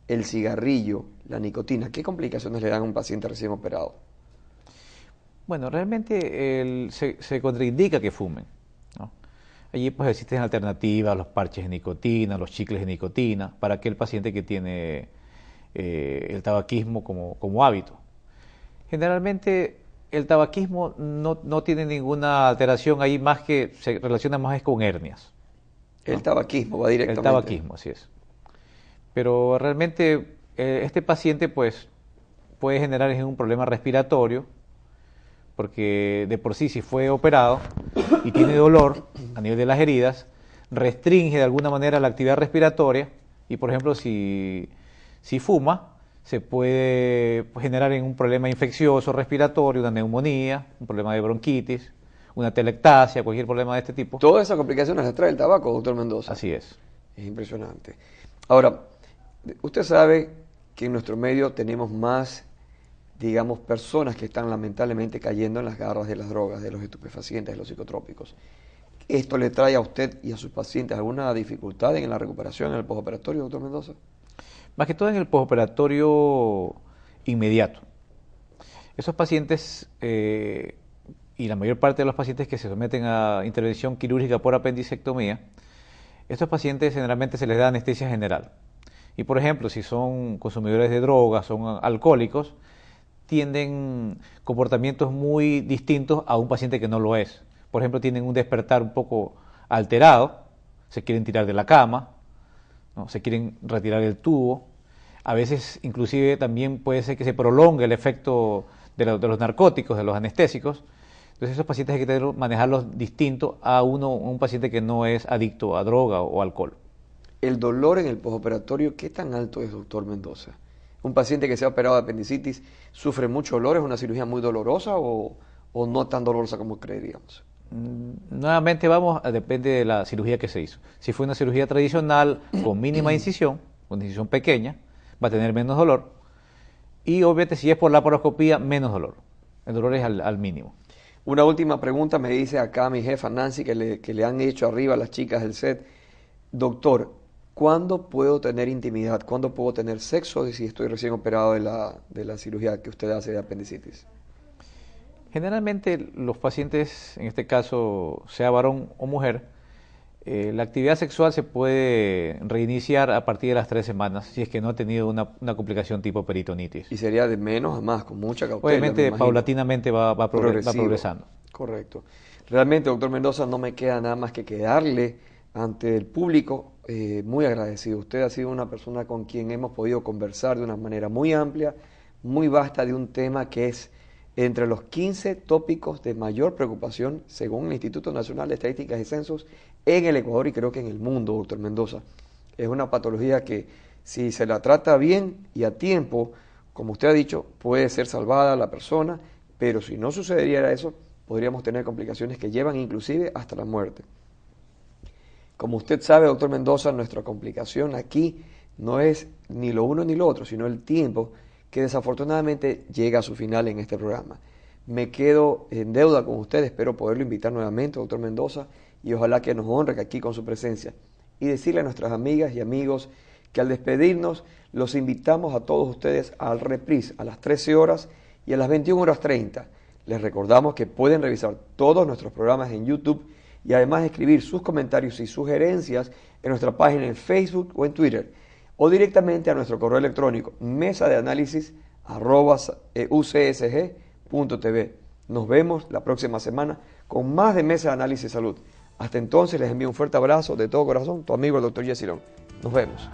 El cigarrillo, la nicotina, ¿qué complicaciones le dan a un paciente recién operado? Bueno, realmente se contraindica que fumen, ¿no? Allí pues existen alternativas, los parches de nicotina, los chicles de nicotina, para aquel paciente que tiene el tabaquismo como hábito. Generalmente el tabaquismo no tiene ninguna alteración ahí, más que se relaciona más con hernias. El tabaquismo va directamente. El tabaquismo, así es. Pero realmente este paciente pues puede generar un problema respiratorio, porque de por sí, si fue operado y tiene dolor a nivel de las heridas, restringe de alguna manera la actividad respiratoria y, por ejemplo, si fuma, se puede generar un problema infeccioso respiratorio, una neumonía, un problema de bronquitis, una telectasia, cualquier problema de este tipo. Todas esas complicaciones las trae el tabaco, doctor Mendoza. Así es. Es impresionante. Ahora, usted sabe que en nuestro medio tenemos más, digamos, personas que están lamentablemente cayendo en las garras de las drogas, de los estupefacientes, de los psicotrópicos. ¿Esto le trae a usted y a sus pacientes alguna dificultad en la recuperación, en el postoperatorio, doctor Mendoza? Más que todo en el postoperatorio inmediato. Esos pacientes, y la mayor parte de los pacientes que se someten a intervención quirúrgica por apendicectomía, estos pacientes generalmente se les da anestesia general. Y por ejemplo, si son consumidores de drogas, son alcohólicos, tienen comportamientos muy distintos a un paciente que no lo es. Por ejemplo, tienen un despertar un poco alterado, se quieren tirar de la cama, ¿no? Se quieren retirar el tubo. A veces inclusive también puede ser que se prolongue el efecto de los narcóticos, de los anestésicos. Entonces esos pacientes hay que manejarlos distinto a un paciente que no es adicto a droga o alcohol. El dolor en el postoperatorio, ¿qué tan alto es, doctor Mendoza? ¿Un paciente que se ha operado de apendicitis sufre mucho dolor? ¿Es una cirugía muy dolorosa o no tan dolorosa como creeríamos? Nuevamente depende de la cirugía que se hizo. Si fue una cirugía tradicional con mínima incisión, una incisión pequeña, va a tener menos dolor. Y obviamente si es por laparoscopía, menos dolor. El dolor es al mínimo. Una última pregunta me dice acá mi jefa Nancy, que le han hecho arriba a las chicas del set. Doctor, ¿cuándo puedo tener intimidad? ¿Cuándo puedo tener sexo si estoy recién operado de la cirugía que usted hace de apendicitis? Generalmente los pacientes, en este caso sea varón o mujer, la actividad sexual se puede reiniciar a partir de las 3 semanas si es que no ha tenido una complicación tipo peritonitis. Y sería de menos a más, con mucha cautela. Obviamente, paulatinamente va progresando. Correcto. Realmente, doctor Mendoza, no me queda nada más que quedarle ante el público muy agradecido. Usted ha sido una persona con quien hemos podido conversar de una manera muy amplia, muy vasta, de un tema que es entre los 15 tópicos de mayor preocupación, según el Instituto Nacional de Estadísticas y Censos, en el Ecuador y creo que en el mundo, doctor Mendoza. Es una patología que, si se la trata bien y a tiempo, como usted ha dicho, puede ser salvada la persona, pero si no sucediera eso, podríamos tener complicaciones que llevan inclusive hasta la muerte. Como usted sabe, doctor Mendoza, nuestra complicación aquí no es ni lo uno ni lo otro, sino el tiempo que desafortunadamente llega a su final en este programa. Me quedo en deuda con usted, espero poderlo invitar nuevamente, doctor Mendoza, y ojalá que nos honre aquí con su presencia. Y decirle a nuestras amigas y amigos que al despedirnos los invitamos a todos ustedes al reprise a las 13 horas y a las 21:30. Les recordamos que pueden revisar todos nuestros programas en YouTube y además escribir sus comentarios y sugerencias en nuestra página en Facebook o en Twitter, o directamente a nuestro correo electrónico mesadeanálisis@ucsg.tv. Nos vemos la próxima semana con más de Mesa de Análisis Salud. Hasta entonces les envío un fuerte abrazo de todo corazón, tu amigo el Dr. Jesse Long. Nos vemos.